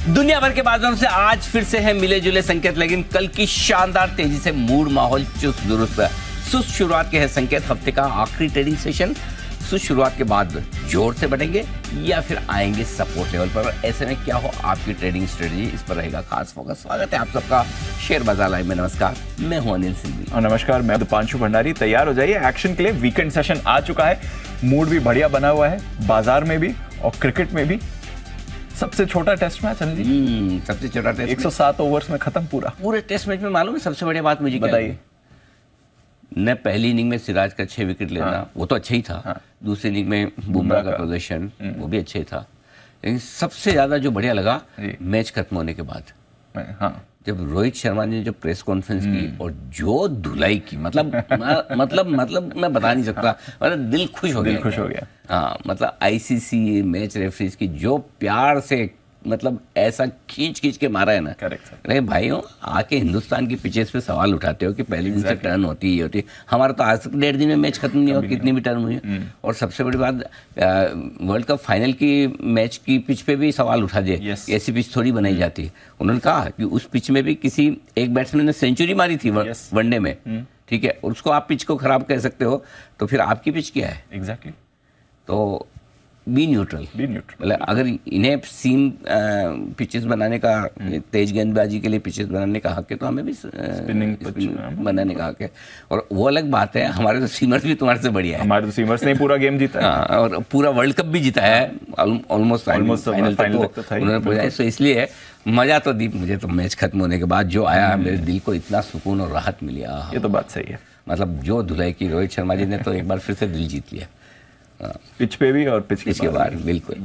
दुनिया भर के बाजारों से आज फिर से है मिले जुले संकेत, लेकिन कल की शानदार तेजी से मूड माहौल चुस्त दुरुस्त। सुस्त शुरुआत के है संकेत। हफ्ते का आखिरी ट्रेडिंग सेशन सुस्त शुरुआत के बाद जोर से बढ़ेंगे या फिर आएंगे सपोर्ट लेवल पर। ऐसे में क्या हो आपकी ट्रेडिंग स्ट्रेटजी, इस पर रहेगा खास फोकस। स्वागत है आप सबका शेयर बाजार लाइव में। नमस्कार, मैं हूं अनिल सिंह और नमस्कार, मैं दीपांशु भंडारी। तैयार हो जाइए एक्शन के लिए। वीकेंड सेशन आ चुका है, मूड भी बढ़िया बना हुआ है, बाजार में भी और क्रिकेट में भी। सबसे छोटा टेस्ट मैच अनिल जी, सबसे छोटा टेस्ट 107 ओवर्स में खत्म पूरे टेस्ट मैच में। मालूम है सबसे बड़ी बात मुझे बताइए? न पहली इनिंग में सिराज का 6 विकेट लेना, हाँ। वो तो अच्छा ही था। हाँ। दूसरी इनिंग में बुमराह का प्रदर्शन वो भी अच्छा ही था। लेकिन सबसे ज्यादा जो बढ़िया लगा मैच खत्म होने के बाद, हाँ, जब रोहित शर्मा ने जो प्रेस कॉन्फ्रेंस की और जो धुलाई की, मतलब मैं बता नहीं सकता, मतलब दिल खुश हो गया। हाँ, मतलब आईसीसी मैच रेफरीज की जो प्यार से मतलब ऐसा खींच के मारा है ना। करेक्ट। अरे भाइयों, आके हिंदुस्तान की पिचेस पे सवाल उठाते हो कि पहले दिन से टर्न होती है, ये होती है। हमारा तो आज तक 1.5 दिन में मैच खत्म नहीं हुआ, कितनी भी टर्न हुई है। और सबसे बड़ी बात, वर्ल्ड कप फाइनल की मैच की पिच पे भी सवाल उठा दिए। ऐसी पिच थोड़ी बनाई जाती है। उन्होंने कहा कि उस पिच में भी किसी एक बैट्समैन ने सेंचुरी मारी थी वनडे में, ठीक है, और उसको आप पिच को खराब कह सकते हो, तो फिर आपकी पिच क्या है? एग्जैक्टली। तो बी न्यूट्रल। मतलब अगर इन्हें सीम पिचेस बनाने का, तेज गेंदबाजी के लिए पिचेस बनाने का हक है, तो हमें भी स्पिनिंग बनाने का हक है। और वो अलग बात है, हमारे तो सीमर्स भी तुम्हारे से बढ़िया है। हमारे तो सीमर्स ने पूरा गेम जीता है। और पूरा वर्ल्ड कप भी जीता है, ऑलमोस्ट फाइनल तक तो उन्होंने पहुंचा है। तो इसलिए मजा तो दीप, मुझे तो मैच खत्म होने के बाद जो आया, मेरे दिल को इतना सुकून और राहत मिली। ये तो बात सही है। मतलब जो धुलाई की रोहित शर्मा जी ने, तो एक बार फिर से दिल जीत लिया, पिच पे भी और पिच के बाहर। बिल्कुल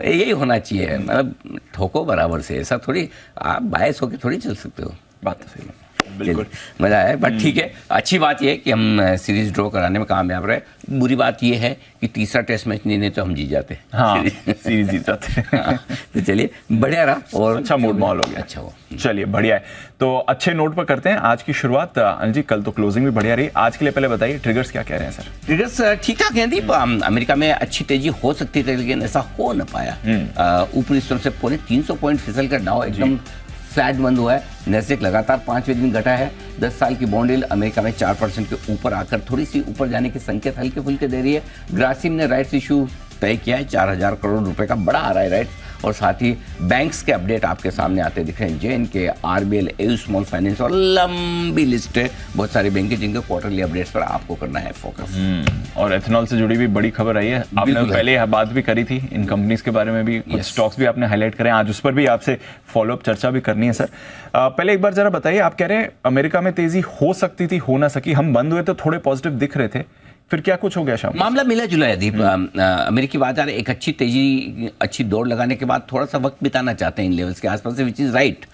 यही होना चाहिए। मतलब ठोको बराबर से, ऐसा थोड़ी आप बायस होकर थोड़ी चल सकते हो। बात तो सही है, बिल्कुल। मजा आया, बट ठीक है। अच्छी बात यह है कि हम सीरीज ड्रॉ कराने में कामयाब रहे। बुरी बात यह है कि तीसरा टेस्ट मैच नहीं तो हम जीत जाते। हाँ, सीरीज जीत जाते। हाँ, तो चलिए, बढ़िया रहा और अच्छा मूड माहौल हो गया। अच्छा हो, चलिए बढ़िया है। तो अच्छे नोट पर करते हैं आज की शुरुआत। अनिल जी, कल तो क्लोजिंग भी बढ़िया रही। आज के लिए पहले बताइए ट्रिगर्स क्या कह रहे हैं सर? ट्रिगर्स ठीक ठाक हैं दीप। अमेरिका में अच्छी तेजी हो सकती थी, लेकिन ऐसा हो न पाया। ऊपरी स्तर से 350 पॉइंट फिसल कर डाउ एकदम फ्लैट बंद हुआ है। नैस्डैक लगातार 5वें दिन घटा है। 10 साल की बॉन्ड यील्ड अमेरिका में 4% के ऊपर आकर थोड़ी सी ऊपर जाने के संकेत हल्के फुल्के दे रही है। ग्रासिम ने राइट्स इशू तय किया है, 4000 करोड़ रुपए का बड़ा आ रहा है राइट्स। और साथ ही बैंक्स के अपडेट आपके सामने आते दिख रहे हैं। JNK, RBL, AU small finance और लंबी लिस्ट है बहुत सारी बैंक जिनके क्वार्टरली अपडेट्स पर आपको करना है फोकस। और एथेनॉल से जुड़ी भी बड़ी खबर आई है। आपने पहले बात भी करी थी इन कंपनीज के बारे में भी, कुछ स्टॉक्स भी आपने हाईलाइट करे। आज उस पर भी आपसे फॉलोअप चर्चा भी करनी है सर। पहले एक बार जरा बताइए, आप कह रहे हैं अमेरिका में तेजी हो सकती थी, हो ना सकी। हम बंद हुए तो थोड़े पॉजिटिव दिख रहे थे, फिर क्या कुछ हो गया शाम? मामला मिला जुला है दीप। अमेरिकी बाजार एक अच्छी तेजी, अच्छी दौड़ लगाने के बाद थोड़ा सा वक्त बिताना चाहते हैं इन लेवल्स के आसपास से, विच इज राइट।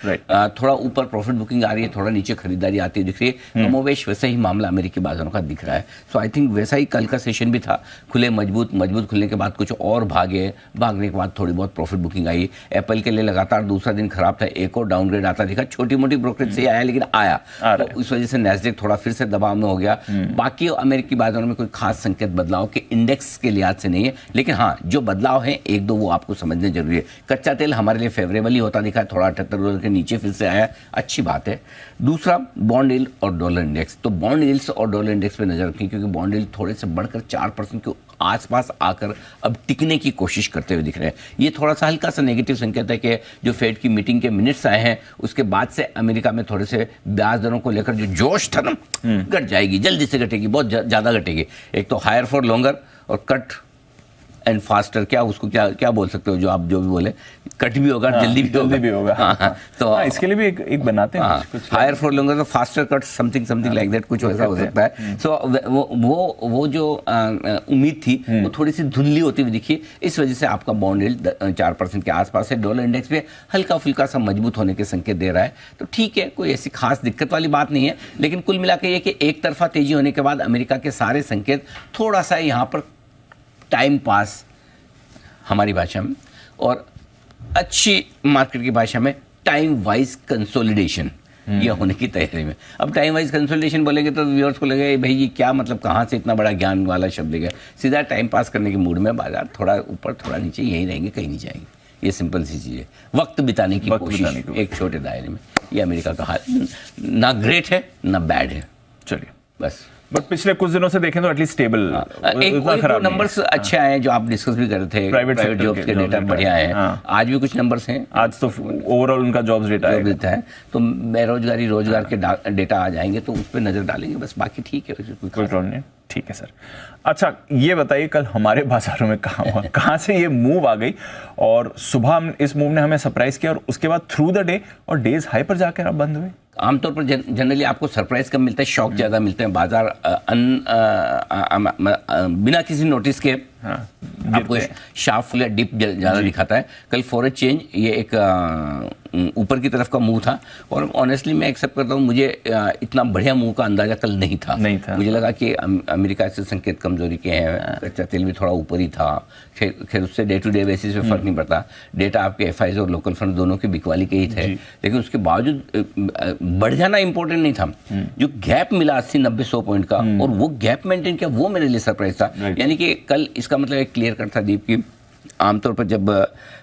थोड़ा ऊपर प्रॉफिट बुकिंग आ रही है, थोड़ा नीचे खरीदारी आती दिख रही है। कमोवेश वैसा ही मामला अमेरिकी बाजारों का दिख रहा है। सो आई थिंक वैसा ही कल का सेशन भी था। खुले मजबूत खुलने के बाद कुछ और भागने के बाद थोड़ी बहुत प्रॉफिट बुकिंग आई। एप्पल के लिए लगातार दूसरा दिन खराब था, एक और डाउनग्रेड आता दिखा। छोटी मोटी ब्रोकरेज से आया, लेकिन आया। तो इस वजह से नैस्डैक थोड़ा फिर से दबाव में हो गया। बाकी अमेरिकी बाजारों में कोई खास संकेत बदलाव के इंडेक्स के लिहाज से नहीं है, लेकिन हाँ, जो बदलाव है एक दो वो आपको समझने जरूरी है। कच्चा तेल हमारे लिए फेवरेबल ही होता दिखा, थोड़ा $78 के नीचे फिर से आया, अच्छी बात है। दूसरा, बॉन्ड यील्ड और डॉलर इंडेक्स। तो बॉन्ड यील्ड्स और डॉलर इंडेक्स पे नजर रखें, क्योंकि बॉन्ड यील्ड थोड़े से बढ़कर 4% के आसपास आकर अब टिकने की कोशिश करते हुए दिख रहे हैं। ये थोड़ा सा हल्का सा नेगेटिव संकेत है कि जो फेड की मीटिंग के मिनट्स आए हैं, उसके बाद से अमेरिका में थोड़े से ब्याज दरों को लेकर जो जोश था ना, घट जाएगी, जल्दी से घटेगी, बहुत ज्यादा घटेगी। एक तो हायर फॉर लॉन्गर और कट एंड फास्टर, क्या उसको क्या बोल सकते हो, जो आप जो भी बोले, कट भी होगा, जल्दी भी होगा। हाँ, तो इसके लिए भी एक बनाते हैं कुछ हायर फॉर लॉन्गर, तो faster cut, something like that, कुछ ऐसा हो सकता है। सो वो जो उम्मीद थी वो थोड़ी सी धुंधली होती हुई दिखी। इस वजह से आपका बॉन्ड यील्ड 4% के आसपास है। डॉलर इंडेक्स पे हल्का फुल्का सा मजबूत होने के संकेत दे रहा है। तो ठीक है, कोई ऐसी खास दिक्कत वाली बात नहीं है, लेकिन कुल मिलाकर ये कि एक तरफा तेजी होने के बाद अमेरिका के सारे संकेत थोड़ा सा यहाँ पर टाइम पास हमारी भाषा में, और अच्छी मार्केट की भाषा में टाइम वाइज कंसोलिडेशन ये होने की तैयारी में। अब टाइम वाइज कंसोलिडेशन बोलेंगे तो व्यूअर्स को लगे भाई ये क्या मतलब, कहाँ से इतना बड़ा ज्ञान वाला शब्द लेगा। सीधा टाइम पास करने के मूड में बाजार थोड़ा ऊपर थोड़ा नीचे यही रहेंगे, कहीं नहीं जाएंगे। ये सिंपल सी चीज़ है, वक्त बिताने की कोशिश एक छोटे दायरे में। ये अमेरिका का हाल ना ग्रेट है ना बैड है। चलिए बस, बट पिछले कुछ दिनों से देखें तो एटलीस्ट स्टेबल, एक नंबर्स अच्छे आए हैं जो आप डिस्कस भी कर रहे थे, प्राइवेट जॉब्स के डेटा बढ़िया है। आज भी कुछ नंबर्स हैं, आज तो ओवरऑल उनका जॉब्स डेटा है, तो बेरोजगारी रोजगार के डेटा आ जाएंगे तो उस पर नजर डालेंगे, बस बाकी ठीक है, कोई प्रॉब्लम नहीं। ठीक है सर। अच्छा ये बताइए कल हमारे बाजारों में कहाँ से ये मूव आ गई, और सुबह इस मूव ने हमें सरप्राइज किया और उसके बाद थ्रू द डे और डेज हाई पर जाकर आप बंद हुए? आमतौर पर जनरली आपको सरप्राइज कम मिलता है, शॉक ज्यादा मिलते हैं। बाजार बिना किसी नोटिस के आपको शार्प फॉल या डिप ज्यादा दिखाता है। कल फॉरेक्स चेंज ये एक ऊपर की तरफ का मूव था, और ऑनेस्टली मैं एक्सेप्ट करता हूँ, मुझे इतना बढ़िया मूव का अंदाजा कल नहीं था। मुझे लगा कि अमेरिका से संकेत कमजोरी के हैं, कच्चा तेल भी थोड़ा ऊपर ही था, खैर उससे डे टू डे बेसिस पे फर्क नहीं पड़ता। डेटा आपके एफआईज और लोकल फंड दोनों के बिकवाली के ही थे, लेकिन उसके बावजूद बढ़ जाना इंपॉर्टेंट नहीं था। जो गैप मिला 80-90-100 पॉइंट का, और वो गैप मेंटेन किया, वो मेरे लिए सरप्राइज था। यानी कि कल इसका मतलब एक क्लियर कट था दीप की, आमतौर पर जब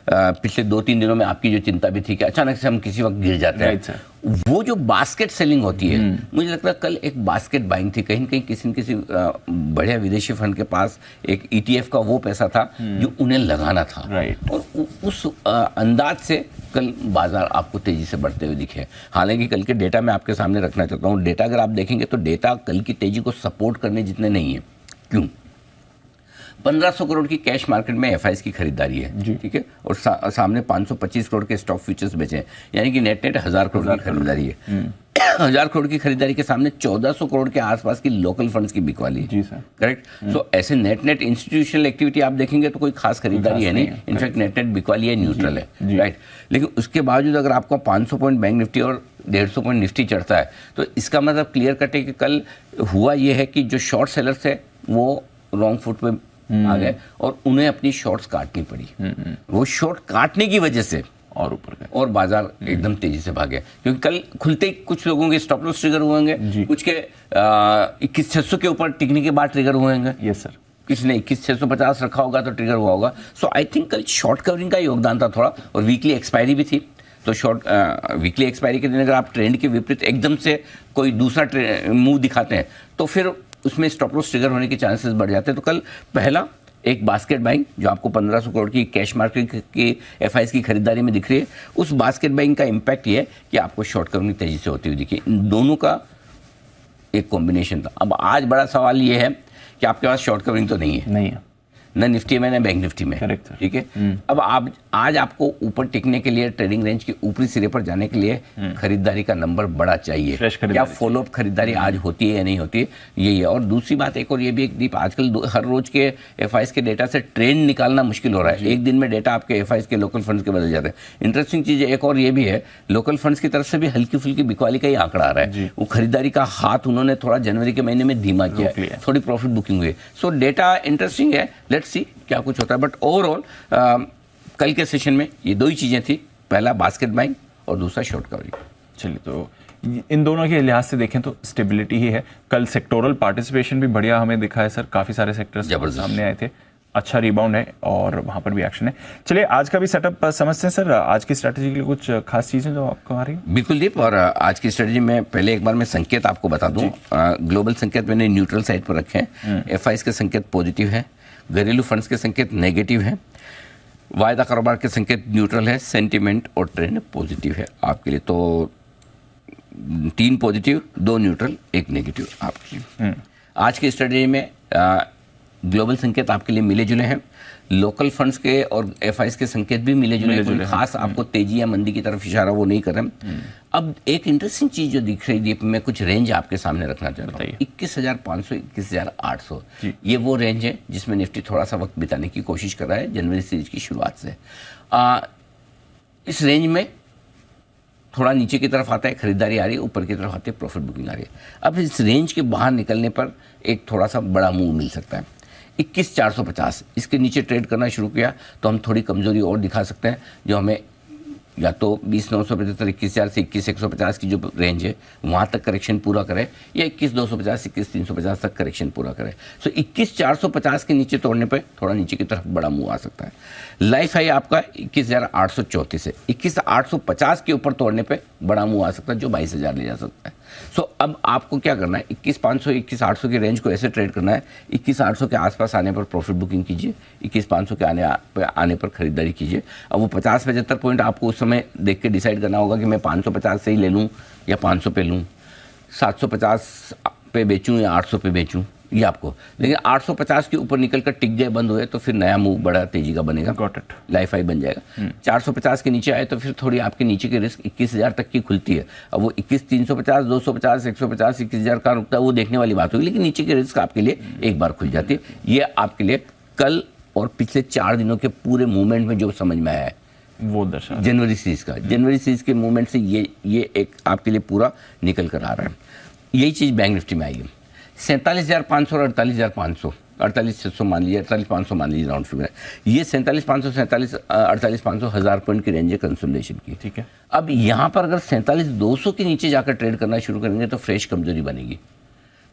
पिछले 2-3 दिनों में आपकी जो चिंता भी थी कि अचानक से हम किसी वक्त गिर जाते हैं, वो जो बास्केट सेलिंग होती है, मुझे लगता है कल एक बास्केट बाइंग थी। कहीं न कहीं किसी न किसी बढ़िया विदेशी फंड के पास एक ETF का वो पैसा था जो उन्हें लगाना था, और उस अंदाज से कल बाजार आपको तेजी से बढ़ते हुए दिखे। हालांकि कल के डेटा मैं आपके सामने रखना चाहता हूँ। डेटा अगर आप देखेंगे तो डेटा कल की तेजी को सपोर्ट करने जितने नहीं है। क्यों? 1500 करोड़ की कैश मार्केट में एफआईज की खरीदारी है, ठीक है, और सामने 525 करोड़ के स्टॉक फ्यूचर्स बेचे हैं, यानी कि नेट 1000 करोड़ की खरीदारी है। 1000 करोड़ की खरीदारी के सामने 1400 करोड़ के आसपास की लोकल फंड्स की बिकवाली है। करेक्ट। सो ऐसे नेट इंस्टीट्यूशनल एक्टिविटी आप देखेंगे तो कोई खास खरीदारी है नहीं, इनफैक्ट नेट बिकवाली है, न्यूट्रल है, राइट। लेकिन उसके बावजूद अगर आपको 500 पॉइंट बैंक निफ्टी और 150 पॉइंट निफ्टी चढ़ता है, तो इसका मतलब क्लियर कट है कि कल हुआ यह है कि जो शॉर्ट सेलर्स है वो रॉन्ग फुट पे आ गए और उन्हें अपनी शॉर्ट्स काटनी पड़ी। वो शॉर्ट काटने की वजह से और ऊपर गए और बाजार एकदम तेजी से भागे, क्योंकि कल खुलते ही कुछ लोगों के स्टॉप लॉस ट्रिगर हुए होंगे, कुछ के 21,600 के ऊपर टिकने के बाद ट्रिगर हुए होंगे। Yes sir. किसी ने 21,650 रखा होगा तो ट्रिगर हुआ होगा। सो आई थिंक कल शॉर्ट कवरिंग का योगदान था थोड़ा, और वीकली एक्सपायरी भी थी। तो शॉर्ट वीकली एक्सपायरी के दिन अगर आप ट्रेंड के विपरीत एकदम से कोई दूसरा मूव दिखाते हैं तो फिर उसमें स्टॉप लॉस ट्रिगर होने के चांसेस बढ़ जाते हैं। तो कल पहला एक बास्केट बाइंग जो आपको 1500 करोड़ की कैश मार्केट की एफआईज की खरीदारी में दिख रही है, उस बास्केट बाइंग का इम्पैक्ट ये है कि आपको शॉर्ट कवरिंग तेजी से होती हुई दिखी। इन दोनों का एक कॉम्बिनेशन था। अब आज बड़ा सवाल ये है कि आपके पास शॉर्ट कवरिंग तो नहीं है न निफ्टी में न बैंक निफ्टी में, ठीक है। अब आप आज आपको ऊपर टिकने के लिए, ट्रेडिंग रेंज के ऊपरी सिरे पर जाने के लिए खरीदारी का नंबर बड़ा चाहिए। क्या फॉलोअप खरीदारी आज होती है या नहीं होती है, यही है। और दूसरी बात एक और ये भी एक दीप, आजकल हर रोज के एफआईज के डेटा से ट्रेंड निकालना मुश्किल हो रहा है। एक दिन में डेटा आपके एफआईज के लोकल फंड्स के बदल जाते हैं। इंटरेस्टिंग चीज एक और ये भी है, लोकल फंड्स की तरफ से भी हल्की फुल्की बिकवाली का ही आंकड़ा आ रहा है। वो खरीदारी का हाथ उन्होंने थोड़ा जनवरी के महीने में धीमा किया, थोड़ी प्रॉफिट बुकिंग हुई। सो डेटा इंटरेस्टिंग है, लेट्स सी क्या कुछ होता है। बट ओवरऑल कल के सेशन में ये दो ही चीजें थी, पहला बास्केट बाइंग और दूसरा शॉर्ट कवरिंग। चलिए, तो इन दोनों के लिहाज से देखें तो स्टेबिलिटी ही है। कल सेक्टोरल पार्टिसिपेशन भी बढ़िया हमें दिखा है सर, काफी सारे सेक्टर्स सामने आए थे, अच्छा रिबाउंड है और वहां पर भी एक्शन है। चलिए आज का भी सेटअप समझते हैं सर। आज की स्ट्रैटेजी के लिए कुछ खास चीजें जो आपको आ रही है? बिल्कुल दीप, और आज की स्ट्रैटेजी में पहले एक बार मैं संकेत आपको बता दूं। ग्लोबल संकेत मैंने न्यूट्रल साइड पर रखे हैं। एफआईज के संकेत पॉजिटिव है, घरेलू फंड्स के संकेत नेगेटिव है, वायदा कारोबार के संकेत न्यूट्रल है, सेंटिमेंट और ट्रेंड पॉजिटिव है आपके लिए। तो 3 पॉजिटिव, 2 न्यूट्रल, 1 नेगेटिव आपके लिए। आज की स्ट्रेटेजी में ग्लोबल संकेत आपके लिए मिले जुले हैं, लोकल फंड्स के और एफआईज के संकेत भी मिले जुले हैं। खास आपको तेजी या मंदी की तरफ इशारा वो नहीं कर रहे हैं। अब एक इंटरेस्टिंग चीज जो दिख रही है, मैं कुछ रेंज आपके सामने रखना चाहता हूँ। 21,500, 21,800 ये वो रेंज है जिसमें निफ्टी थोड़ा सा वक्त बिताने की कोशिश कर रहा है जनवरी सीरीज की शुरुआत से। इस रेंज में थोड़ा नीचे की तरफ आता है खरीदारी आ रही है, ऊपर की तरफ आती है प्रॉफिट बुकिंग आ रही है। अब इस रेंज के बाहर निकलने पर एक थोड़ा सा बड़ा मूव मिल सकता है। 21,450 इसके नीचे ट्रेड करना शुरू किया तो हम थोड़ी कमजोरी और दिखा सकते हैं, जो हमें या तो 20,975 21,000 से 21,150 की जो रेंज है वहाँ तक करेक्शन पूरा करे, या 21,250 21,350 तक करेक्शन पूरा करे। सो 21,450 के नीचे तोड़ने पे थोड़ा नीचे की तरफ बड़ा मूव आ सकता है। लाइफ हाई आपका 21,834 है, 21,850 के ऊपर तोड़ने पे बड़ा मूव आ सकता है जो 22,000 ले जा सकता है। सो अब आपको क्या करना है, 21,500 21,800 की रेंज को ऐसे ट्रेड करना है, 21,800 के आसपास आने पर प्रॉफिट बुकिंग कीजिए, 21,500 के आने पर खरीदारी कीजिए। अब वो 50-75 पॉइंट आपको उस समय देख के डिसाइड करना होगा कि मैं 550 से ही ले लूँ या 500 पे लूँ, 750 पे बेचूँ या 800 पे बेचूँ, ये आपको। लेकिन 850 के ऊपर निकल कर टिक जाए, बंद हुए, तो फिर नया मूव बड़ा तेजी का बनेगा, Got it. लाइफ हाई बन जाएगा। 450 के नीचे आए तो फिर थोड़ी आपके नीचे की रिस्क 21,000 तक की खुलती है। अब वो 21,350 250 150 21,000 का रुकता है, वो देखने वाली बात होगी, लेकिन नीचे की रिस्क आपके लिए एक बार खुल जाती है। ये आपके लिए कल और पिछले 4 दिनों के पूरे मूवमेंट में जो समझ में आया है वो दर्शा जनवरी सीरीज के मूवमेंट से ये एक आपके लिए पूरा निकल कर आ रहा है। यही चीज़ बैंक निफ्टी में आई है। 47,500 और 48,500, 48,600 मान लीजिए, 48,500 मान लीजिए, राउंड फिगर है। ये 47,500 48,500 1000 पॉइंट की रेंज है कंसोलिडेशन की। ठीक है। अब यहाँ पर अगर 47,200 के नीचे जाकर ट्रेड करना शुरू करेंगे तो फ्रेश कमजोरी बनेगी,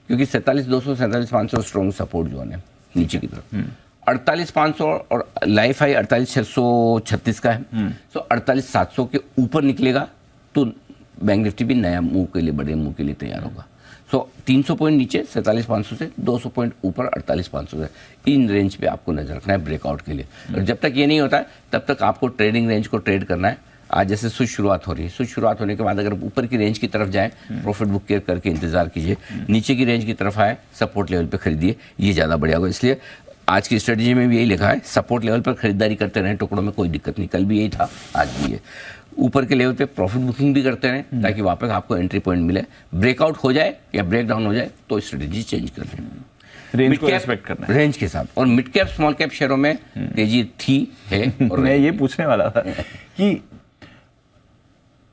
क्योंकि 47,200 47,500 स्ट्रॉन्ग सपोर्ट जोन है नीचे की तरफ। 48,500 और लाइफ हाई 48,636 का है। तो 48,700 के ऊपर निकलेगा तो बैंक निफ्टी भी नया मूव के लिए, बड़े मूव के लिए तैयार होगा। सो 300 पॉइंट नीचे 47,500 से, 200 पॉइंट ऊपर 48,500 से, इन रेंज पे आपको नजर रखना है ब्रेकआउट के लिए। और जब तक ये नहीं होता है तब तक आपको ट्रेडिंग रेंज को ट्रेड करना है। आज जैसे सुध शुरुआत हो रही है, सुध शुरुआत होने के बाद अगर ऊपर की रेंज की तरफ जाए, प्रॉफिट बुक केयर करके इंतजार कीजिए, नीचे की रेंज की तरफ आए, सपोर्ट लेवल पे खरीदिए, ये ज़्यादा बढ़िया होगा। इसलिए आज की स्ट्रेटजी में भी यही लिखा है, सपोर्ट लेवल पर खरीदारी करते रहें टुकड़ों में, कोई दिक्कत नहीं। कल भी यही था, आज भी है। ऊपर के लेवल पे प्रॉफिट बुकिंग भी करते रहें ताकि वापस आपको एंट्री पॉइंट मिले। ब्रेकआउट हो जाए या ब्रेक डाउन हो जाए तो स्ट्रेटजी चेंज कर लें, रेंज को रिस्पेक्ट करना है, रेंज के साथ। और मिड कैप स्मॉल कैप शेयरों में तेजी थी, है। और मैं ये पूछने वाला था कि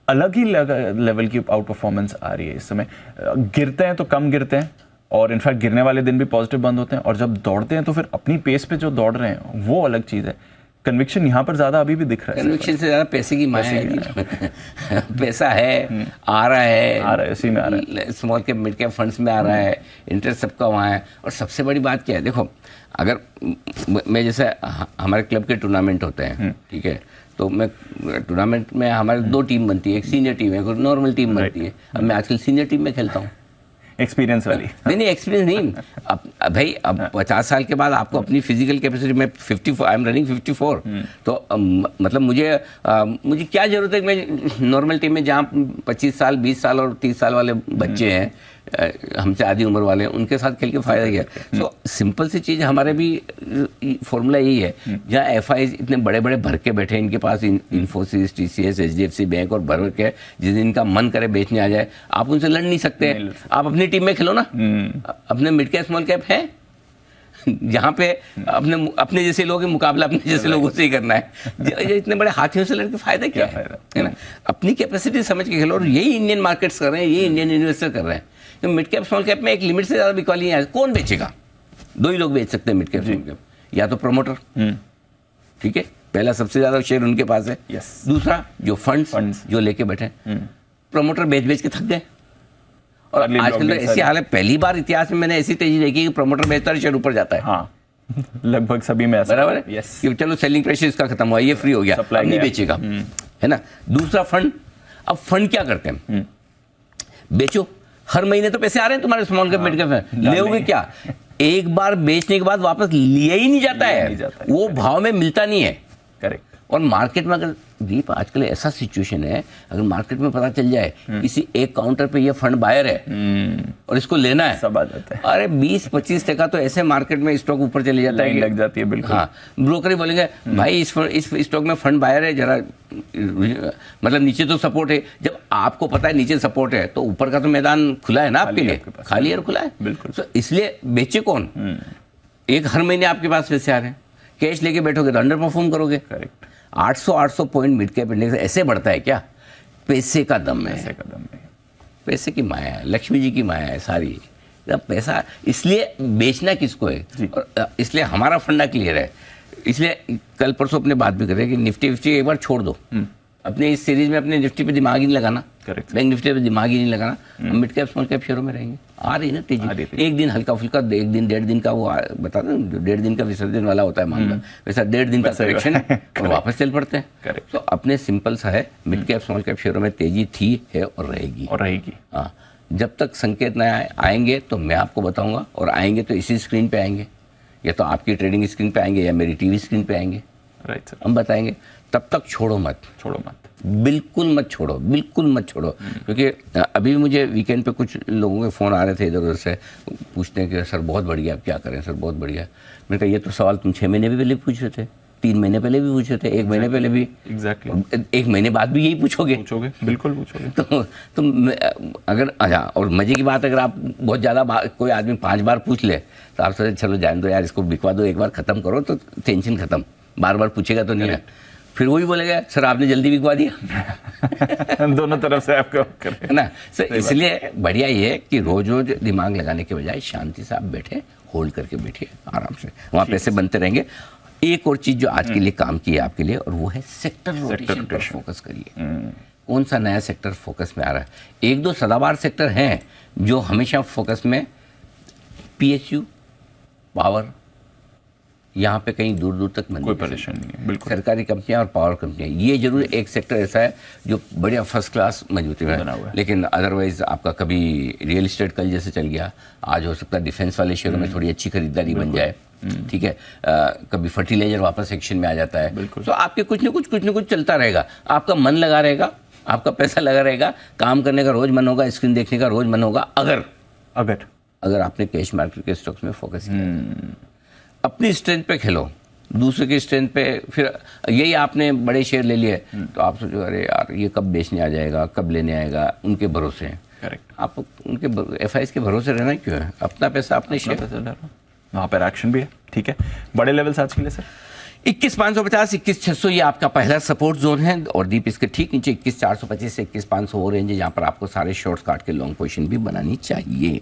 अलग ही लेवल की आउट परफॉर्मेंस आ रही है इस समय। गिरते हैं तो कम गिरते हैं, और इनफैक्ट गिरने वाले दिन भी पॉजिटिव बंद होते हैं, और जब दौड़ते हैं तो फिर अपनी पेस पे जो दौड़ रहे हैं वो अलग चीज़ है। कन्विक्शन यहाँ पर ज्यादा अभी भी दिख रहा है। कन्विक्शन से ज्यादा पैसे की माया है। पैसा है, आ रहा है, इसी में आ रहा है, small cap mid cap funds में आ रहा है, इंटरेस्ट सबका वहाँ है। और सबसे बड़ी बात क्या है, देखो अगर मैं जैसे हमारे क्लब के टूर्नामेंट होते हैं, ठीक है, तो मैं टूर्नामेंट में हमारे 2 टीम बनती है, एक सीनियर टीम है, एक नॉर्मल टीम बनती है। अब मैं आजकल सीनियर टीम में खेलता हूँ। एक्सपीरियंस वाली नहीं एक्सपीरियंस नहीं। अब भाई अब 50 साल के बाद आपको अपनी फिजिकल कैपेसिटी में 54, आई एम रनिंग 54, तो मतलब मुझे क्या जरूरत है कि मैं नॉर्मल टीम में जहाँ 25 साल 20 साल और 30 साल वाले बच्चे हैं, हमसे आधी उम्र वाले, उनके साथ खेल के फायदा क्या। सो सिंपल सी चीज़ हमारे भी फॉर्मूला यही है, जहाँ एफआईज इतने बड़े बड़े भर के बैठे, इनके पास इन्फोसिस, टीसीएस, एचडीएफसी बैंक और भर के, जिस दिन इनका मन करे बेचने आ जाए, आप उनसे लड़ नहीं सकते। आप अपनी टीम में खेलो ना, अपने मिड कैप स्मॉल कैप है जहाँ पे अपने जैसे लोगों के मुकाबला अपने जैसे लोगों से ही करना है। इतने बड़े हाथियों से लड़के फायदा क्या है ना। अपनी कैपेसिटी समझ के खेलो, और यही इंडियन मार्केट्स कर रहे हैं, यही इंडियन इन्वेस्टर कर रहे हैं। तो मिड कैप स्मॉल कैप में एक लिमिट से ज़्यादा बिकवाली नहीं है। कौन बेचेगा? 2 ही लोग बेच सकते हैं मिड कैप स्मॉल कैप, या तो प्रमोटर, ठीक है, पहला सबसे ज़्यादा शेयर उनके पास है, दूसरा जो फंड्स जो लेके बैठे, प्रमोटर बेच बेच के थक गए। और आजकल तो ऐसी हाल है, पहली बार इतिहास में मैंने ऐसी तेजी देखी कि प्रमोटर बेचता है, शेयर ऊपर जाता है। हाँ, लगभग सभी में ऐसा बराबर है कि चलो सेलिंग प्रेशर इसका खत्म हुआ, ये फ्री हो गया, अब नहीं बेचेगा, है ना। दूसरा फंड, अब फंड क्या करते हैं, बेचो, हर महीने तो पैसे आ रहे हैं तुम्हारे स्मॉल कैप मिड कैप में, लेओगे क्या? एक बार बेचने के बाद वापस लिया ही नहीं जाता है, वो भाव में मिलता नहीं है। करेक्ट। और मार्केट में अगर दीप आजकल ऐसा सिचुएशन है, अगर मार्केट में पता चल जाए किसी एक काउंटर पे ये फंड बायर है और इसको लेना है, सब आ जाता है। अरे 20-25% तो ऐसे मार्केट में स्टॉक ऊपर चले जाता है, लग जाती है। बिल्कुल। हाँ, ब्रोकर ही बोलेंगे भाई इस स्टॉक में फंड बायर है, जरा मतलब नीचे तो सपोर्ट है। जब आपको पता है नीचे सपोर्ट है तो ऊपर का तो मैदान खुला है ना आपके लिए, खाली और खुला है। बिल्कुल। तो इसलिए बेचे कौन? एक हर महीने आपके पास पैसे आ रहे हैं, कैश लेके बैठोगे तो अंडर परफॉर्म करोगे। Correct. 800 point mid cap index ऐसे बढ़ता है क्या? पैसे का दम है, पैसे का दम है, पैसे की माया है, लक्ष्मी जी की माया है सारी। पैसा इसलिए बेचना किसको है, और इसलिए हमारा फंडा क्लियर है। इसलिए कल परसों अपने बात भी कर रहे हैं कि निफ्टी विफ्टी एक बार छोड़ दो, अपने इस सीरीज में अपने निफ्टी पे दिमाग ही नहीं लगाना, करेक्ट, बैंक निफ्टी पे दिमाग ही नहीं लगाना, मिड कैप स्मॉल कैप शेयरों में रहेंगे। आ रही ना तेजी, एक दिन हल्का फुल्का, एक दिन 1.5 दिन का वो बता दो, 1.5 दिन का विसर्जन वाला होता है मामला, वैसा 1.5 दिन का करेक्शन है और वापस चल पड़ते हैं। तो अपने सिंपल सा है, मिड कैप स्मॉल कैप शेयरों में तेजी थी, है और रहेगी। हाँ, जब तक संकेत नया आएंगे तो मैं आपको बताऊंगा, और आएंगे तो इसी स्क्रीन पे आएंगे, या तो आपकी ट्रेडिंग स्क्रीन पे आएंगे या मेरी टीवी स्क्रीन पे आएंगे, राइट सर, हम बताएंगे। तब तक छोड़ो मत, बिल्कुल मत छोड़ो, बिल्कुल मत छोड़ो। क्योंकि अभी मुझे वीकेंड पे कुछ लोगों के फ़ोन आ रहे थे इधर उधर से, पूछते हैं कि सर बहुत बढ़िया, आप क्या करें सर, बहुत बढ़िया। मैंने कहा ये तो सवाल तुम 6 महीने पहले भी पूछ रहे थे, 3 महीने पहले भी पूछ रहे थे, 1 महीने पहले भी, एग्जैक्टली 1 महीने बाद भी यही पूछोगे, बिल्कुल पूछोगे। तो अगर अच्छा, और मजे की बात, अगर आप बहुत ज़्यादा कोई आदमी 5 बार पूछ ले तो आप सोचे चलो जान दो यार, इसको बिकवा दो, एक बार ख़त्म करो तो टेंशन ख़त्म, बार बार पूछेगा तो नहीं है। फिर वही बोलेगा सर आपने जल्दी बिकवा दिया। दोनों तरफ से आपको है ना। सर इसलिए बढ़िया ये है कि रोज रोज दिमाग लगाने के बजाय शांति से आप बैठे, होल्ड करके बैठिए आराम से, वहाँ पैसे बनते रहेंगे। एक और चीज जो आज के लिए काम की है आपके लिए, और वो है सेक्टर रोटेशन पर फोकस करिए। कौन सा नया सेक्टर फोकस में आ रहा है? 1-2 सदाबहार सेक्टर हैं जो हमेशा फोकस में, पीएसयू, पावर, यहाँ पे कहीं दूर दूर तक कोई परेशानी नहीं है, बिल्कुल। सरकारी कंपनियां और पावर कंपनियां, ये जरूर एक सेक्टर ऐसा है जो बढ़िया फर्स्ट क्लास मजबूती में है। लेकिन अदरवाइज आपका कभी रियल एस्टेट कल जैसे चल गया, आज हो सकता है डिफेंस वाले शेयरों में थोड़ी अच्छी खरीदारी बन जाए, ठीक है। कभी फर्टिलाइजर वापस एक्शन में आ जाता है, तो आपके कुछ न कुछ चलता रहेगा। आपका मन लगा रहेगा, आपका पैसा लगा रहेगा, काम करने का रोज मन होगा, स्क्रीन देखने का रोज मन होगा, अगर आपने कैश मार्केट के स्टॉक्स में फोकस किया। अपनी स्ट्रेंथ पे खेलो, दूसरे की स्ट्रेंथ पे फिर यही आपने बड़े शेयर ले लिए तो आप सोचो अरे यार ये कब बेचने आ जाएगा, कब लेने आएगा, उनके भरोसे हैं। करेक्ट, आप उनके एफआईएस के भरोसे रहना क्यों है? अपना पैसा अपने शेयर, वहाँ पर एक्शन भी है, ठीक है। बड़े लेवल्स आज के लिए सर 21,550, 21,600 ये आपका पहला सपोर्ट जोन है, और दीप इसके ठीक नीचे 21,425 से 21,500 वो रेंज है जहाँ पर आपको सारे शॉर्ट्स काट के लॉन्ग पोजीशन भी बनानी चाहिए।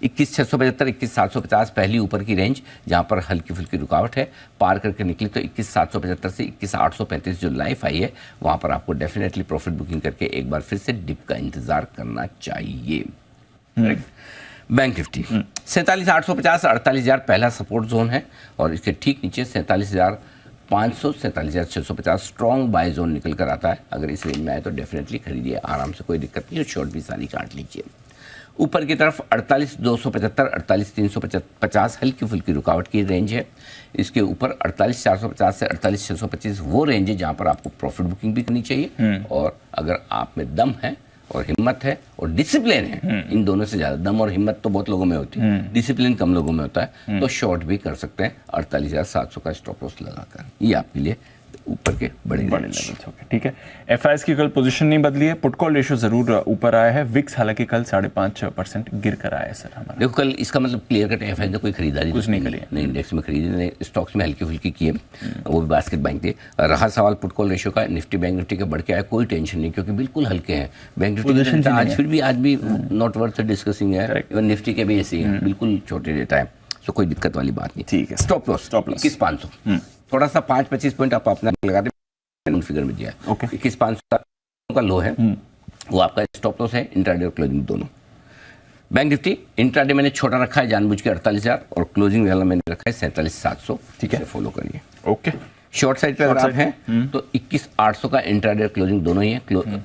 21,675, 21,750 पहली ऊपर की रेंज जहां पर हल्की फुल्की रुकावट है, पार करके निकले तो 21,775 से 21,835 जो लाइफ आई है वहां पर आपको डेफिनेटली प्रॉफिट बुकिंग करके एक बार फिर से डिप का इंतजार करना चाहिए। बैंक निफ्टी 47,850, 48,000 पहला सपोर्ट जोन है, और इसके ठीक नीचे 47,500, 47,650 स्ट्रॉन्ग बाय जोन निकल कर आता है। अगर इस रेंज में आए तो डेफिनेटली खरीदिए आराम से, कोई दिक्कत नहीं है, शॉर्ट भी सारी काट लीजिए। ऊपर की तरफ 48,275, 48,350 हल्की फुल्की रुकावट की रेंज है। इसके ऊपर 48,450 से 48,625 वो रेंज है जहां पर आपको प्रॉफिट बुकिंग भी करनी चाहिए। और अगर आप में दम है और हिम्मत है और डिसिप्लिन है, इन दोनों से ज्यादा दम और हिम्मत तो बहुत लोगों में होती है, डिसिप्लिन कम लोगों में होता है, तो शॉर्ट भी कर सकते हैं 48,700 का स्टॉप लॉस लगाकर। ये आपके लिए ऊपर के बड़े लेवल्स हो गए, ठीक है। एफआईएस की कल पोजीशन नहीं बदली है, पुट कॉल रेशियो जरूर ऊपर आया है। विक्स हालांकि कल 5.5% गिर कर आया है सर हमारा। देखो कल इसका मतलब क्लियर कट एफआईएस ने कोई खरीदारी कुछ नहीं करी, नहीं इंडेक्स में खरीदी, स्टॉक्स में हल्की फुल्की की है, वो भी बास्केट बैंक थे। रहा सवाल पुट कॉल रेशियो का, निफ्टी बैंक निफ्टी के बढ़ के आया, कोई टेंशन नहीं क्योंकि बिल्कुल हल्के हैं। बैंक निफ्टी आज भी नॉट वर्थ डिस्कसिंग है, इवन निफ्टी के भी ऐसे हैं, बिल्कुल छोटे डेटा है, तो कोई दिक्कत वाली बात नहीं। ठीक है, स्टॉप लॉस 21,500, थोड़ा सा 5-25 पॉइंट आप अपना लगा दे, फिगर में दिया है 21,500 का लो है, वो आपका स्टॉप लॉस है, इंट्राडे और क्लोजिंग दोनों। बैंक निफ्टी इंट्राडे मैंने छोटा रखा है जानबूझ के 48,000, और क्लोजिंग वाला मैंने रखा है 47,700, ठीक है, फॉलो करिए। ओके, शॉर्ट साइड पे अगर आप हैं तो 21,800 का इंट्राडे और क्लोजिंग दोनों ही है।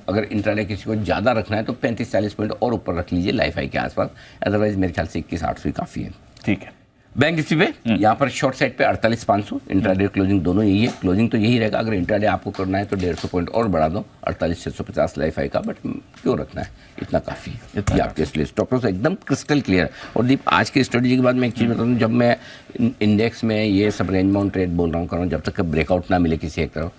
अगर इंट्राडे किसी को ज्यादा रखना है तो 35-40 पॉइंट और ऊपर रख लीजिए लाइफ हाई के आसपास, अदरवाइज मेरे ख्याल से 21,800 ही काफी है, ठीक है। बैंक निफ्टी पे यहाँ पर शॉर्ट साइड पे 48,500, इंट्राडे क्लोजिंग दोनों यही है, क्लोजिंग तो यही रहेगा। अगर इंट्राडे आपको करना है तो 150 पॉइंट और बढ़ा दो, 48,650 लाइफ हाई का, बट क्यों रखना है, इतना काफी है ये आपके इसलिए। स्टॉप लॉस एकदम क्रिस्टल क्लियर। और दीप आज की स्ट्रेटेजी के बाद मैं एक चीज़ बता दूँ, जब मैं इंडेक्स में ये सब रेंज बाउंड ट्रेड बोल रहा हूँ कर रहा हूँ, जब तक ब्रेकआउट ना मिले किसी एक तरफ,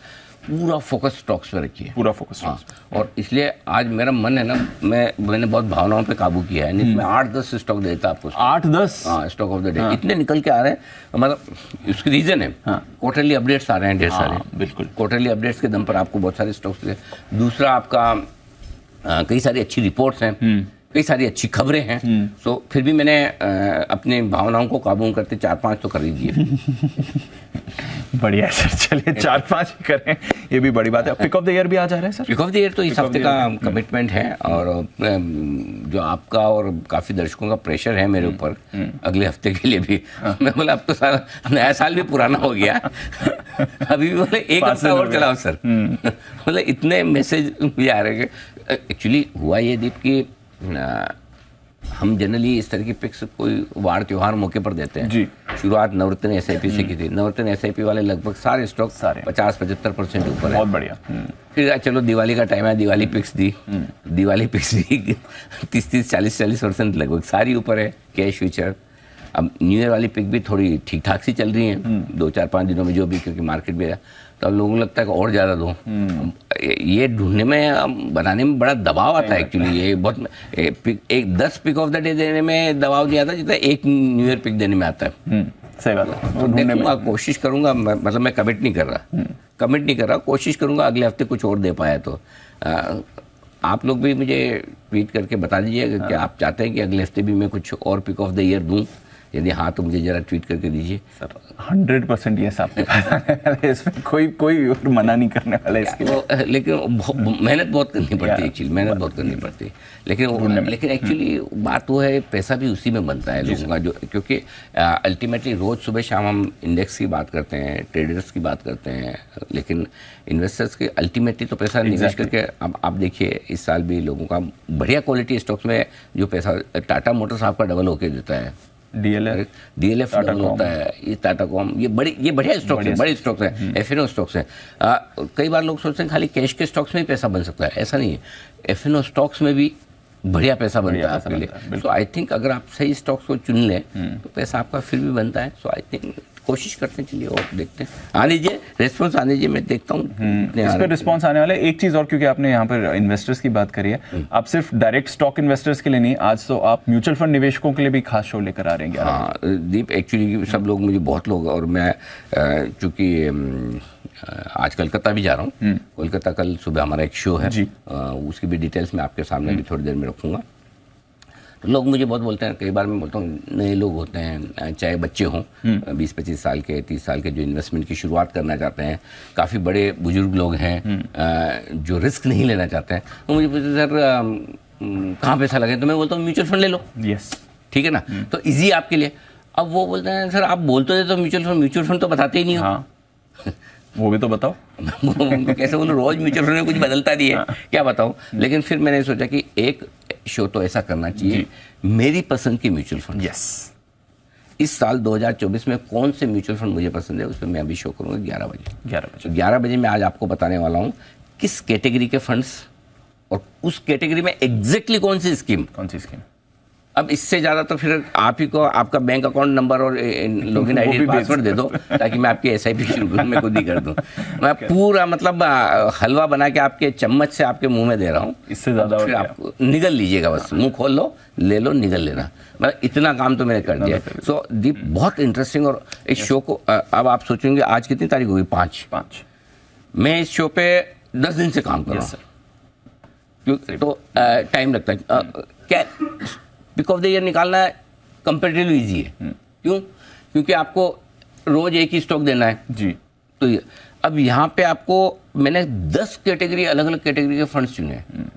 पूरा फोकस स्टॉक्स पे रखिए, पूरा फोकस। हाँ, और इसलिए आज मेरा मन है ना, मैंने बहुत भावनाओं पे काबू किया है, नहीं मैं 8-10 स्टॉक देता आपको, 8-10 हाँ स्टॉक ऑफ द डे इतने निकल के आ रहे हैं। मतलब उसकी रीजन है, क्वार्टरली अपडेट्स आ रहे हैं ढेर सारे, बिल्कुल क्वार्टरली अपडेट्स के दम पर आपको बहुत सारे स्टॉक्स। दूसरा आपका कई सारी अच्छी रिपोर्ट्स हैं, कई सारी अच्छी खबरें हैं, तो फिर भी मैंने अपनी भावनाओं को काबू करते 4-5 तो कर ही दिए। बढ़िया सर, चलिए 4-5 ही करें, ये भी बड़ी बात है। पिक ऑफ द ईयर भी आ जा रहा है sir? Pick of the year तो इस हफ्ते का कमिटमेंट है, और जो आपका और काफी दर्शकों का प्रेशर है मेरे ऊपर अगले हफ्ते के लिए भी, मैं बोला अब तो नया साल भी पुराना हो गया, अभी भी बोले एक हफ्ता और चलाओ सर। मतलब इतने मैसेज भी आ रहे हैं। एक्चुअली हुआ ये दीप कि हम जनरली इस तरह की पिक्स कोई वार त्योहार मौके पर देते हैं जी। शुरुआत नवरत्न एसआईपी से की थी। नवरत्न एसआईपी वाले लगभग सारे स्टॉक 50-75% ऊपर है। बहुत बढ़िया। फिर चलो दिवाली का टाइम है, दिवाली पिक्स दी, दिवाली पिक्स दी 30-30, 40-40% लगभग सारी ऊपर है कैश फ्यूचर। अब न्यू ईयर वाली पिक भी थोड़ी ठीक ठाक सी चल रही है 2-4-5 दिनों में जो भी, क्योंकि मार्केट में तो अब लोगों को लगता है कि और ज़्यादा दो। ये ढूंढने में बनाने में बड़ा दबाव आता है एक्चुअली। ये बहुत एक 10 पिक ऑफ द डे देने में दबाव नहीं आता जितना एक न्यू ईयर पिक देने में आता है। सही बात है। तो देखूंगा, कोशिश करूंगा, मतलब मैं कमिट नहीं कर रहा, कोशिश करूंगा अगले हफ्ते कुछ और दे पाया तो। आप लोग भी मुझे ट्वीट करके बता दीजिएगा कि आप चाहते हैं कि अगले हफ्ते भी मैं कुछ और पिक ऑफ द ईयर दूं। यदि हाँ तो मुझे जरा ट्वीट करके दीजिए सर। 100% ये आपके पास इसमें कोई मना नहीं करने वाला है इसके लिए। लेकिन मेहनत बहुत करनी पड़ती है एक्चुअली, मेहनत बहुत करनी पड़ती है। लेकिन एक्चुअली बात वो है, पैसा भी उसी में बनता है लोगों का, जो क्योंकि अल्टीमेटली रोज सुबह शाम हम इंडेक्स की बात करते हैं, ट्रेडर्स की बात करते हैं, लेकिन इन्वेस्टर्स के अल्टीमेटली तो पैसा निवेश करके अब आप देखिए इस साल भी लोगों का बढ़िया क्वालिटी स्टॉक्स में जो पैसा, टाटा मोटर्स आपका डबल होके देता है, डीएलएफ डबल होता है, ये टाटा कॉम, ये बढ़िया स्टॉक्स हैं, बड़े स्टॉक्स हैं, एफएनओ स्टॉक्स हैं। कई बार लोग सोचते हैं खाली कैश के स्टॉक्स में ही पैसा बन सकता है, ऐसा नहीं है। एफएनओ स्टॉक्स में भी बढ़िया पैसा बनता है आपके लिए। सो आई थिंक अगर आप सही स्टॉक्स को चुन लें तो पैसा आपका फिर भी बनता है। सो आई थिंक कोशिश करते हैं, चलिए और देखते हैं, आने दीजिए रिस्पॉन्स आने दीजिए, मैं देखता हूँ इस पर रिस्पॉन्स आने वाला है। एक चीज और, क्योंकि आपने यहाँ पर इन्वेस्टर्स की बात करी है, आप सिर्फ डायरेक्ट स्टॉक इन्वेस्टर्स के लिए नहीं, आज तो आप म्यूचुअल फंड निवेशकों के लिए भी खास शो लेकर आ रहे हैं। हाँ दीप, एक्चुअली सब लोग, मुझे बहुत लोग, और मैं चूँकि आज कलकत्ता भी जा रहा हूँ, कोलकाता कल सुबह हमारा एक शो है, उसकी भी डिटेल्स मैं आपके सामने भी थोड़ी देर में रखूँगा। लोग मुझे बहुत बोलते हैं, कई बार मैं बोलता हूँ, नए लोग होते हैं, चाहे बच्चे हों 20-25 साल के, 30 साल के, जो इन्वेस्टमेंट की शुरुआत करना चाहते हैं, काफ़ी बड़े बुजुर्ग लोग हैं जो रिस्क नहीं लेना चाहते हैं, तो मुझे पूछते सर कहाँ पैसा लगे, तो मैं बोलता हूँ म्यूचुअल फंड ले लो। यस, ठीक है ना, तो ईजी आपके लिए। अब वो बोलते हैं सर आप बोलते हो तो म्यूचुअल फंड तो बताते ही नहीं हो। वो भी तो बताओ। कैसे बोलूं, रोज म्यूचुअल फंड में कुछ बदलता नहीं है, क्या बताऊं। लेकिन फिर मैंने सोचा कि एक शो तो ऐसा करना चाहिए, मेरी पसंद की म्यूचुअल फंड। यस, इस साल 2024 में कौन से म्यूचुअल फंड मुझे पसंद है, उस पर मैं अभी शो करूंगा 11 बजे। 11 बजे मैं आज आपको बताने वाला हूं किस कैटेगरी के फंड्स, और उस कैटेगरी में एग्जैक्टली कौन सी स्कीम। अब इससे ज़्यादा तो फिर आप ही को आपका बैंक अकाउंट नंबर और लॉगिन आईडी पासवर्ड दे दो, ताकि मैं आपकी एसआईपी शुरू करूँ, मैं खुद ही कर दूँ। मैं पूरा मतलब हलवा बना के आपके चम्मच से आपके मुंह में दे रहा हूँ, इससे ज़्यादा फिर आप निगल लीजिएगा, बस मुंह खोल लो, ले लो, निगल लेना। मतलब इतना काम तो मैंने कर दिया। सो दीप बहुत इंटरेस्टिंग, और इस शो को अब आप सोचेंगे आज कितनी तारीख होगी, 5। मैं इस शो पे 10 दिन से काम कर रहा हूँ, तो टाइम लगता है। क्या पिक ऑफ द ईयर निकालना कंपेरेटिवली ईजी है। क्यों? क्योंकि आपको रोज एक ही स्टॉक देना है जी। तो अब यहाँ पे आपको मैंने 10 कैटेगरी, अलग अलग कैटेगरी के फंड्स चुने हैं,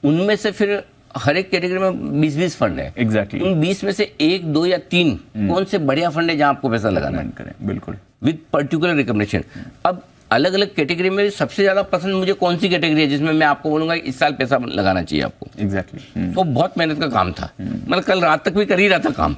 उनमें से फिर हर एक कैटेगरी में 20-20 फंड है। एग्जैक्टली। उन 20 में से 1, 2 या 3 कौन से बढ़िया फंड है जहाँ आपको पैसा लगाना है, बिल्कुल विद पर्टिकुलर रिकमेंडेशन। अब अलग अलग कैटेगरी में सबसे ज्यादा पसंद मुझे कौन सी कैटेगरी है जिसमें मैं आपको बोलूंगा इस साल पैसा लगाना चाहिए आपको। एग्जैक्टली। तो बहुत मेहनत का काम था, मतलब कल रात तक भी कर ही रहा था काम।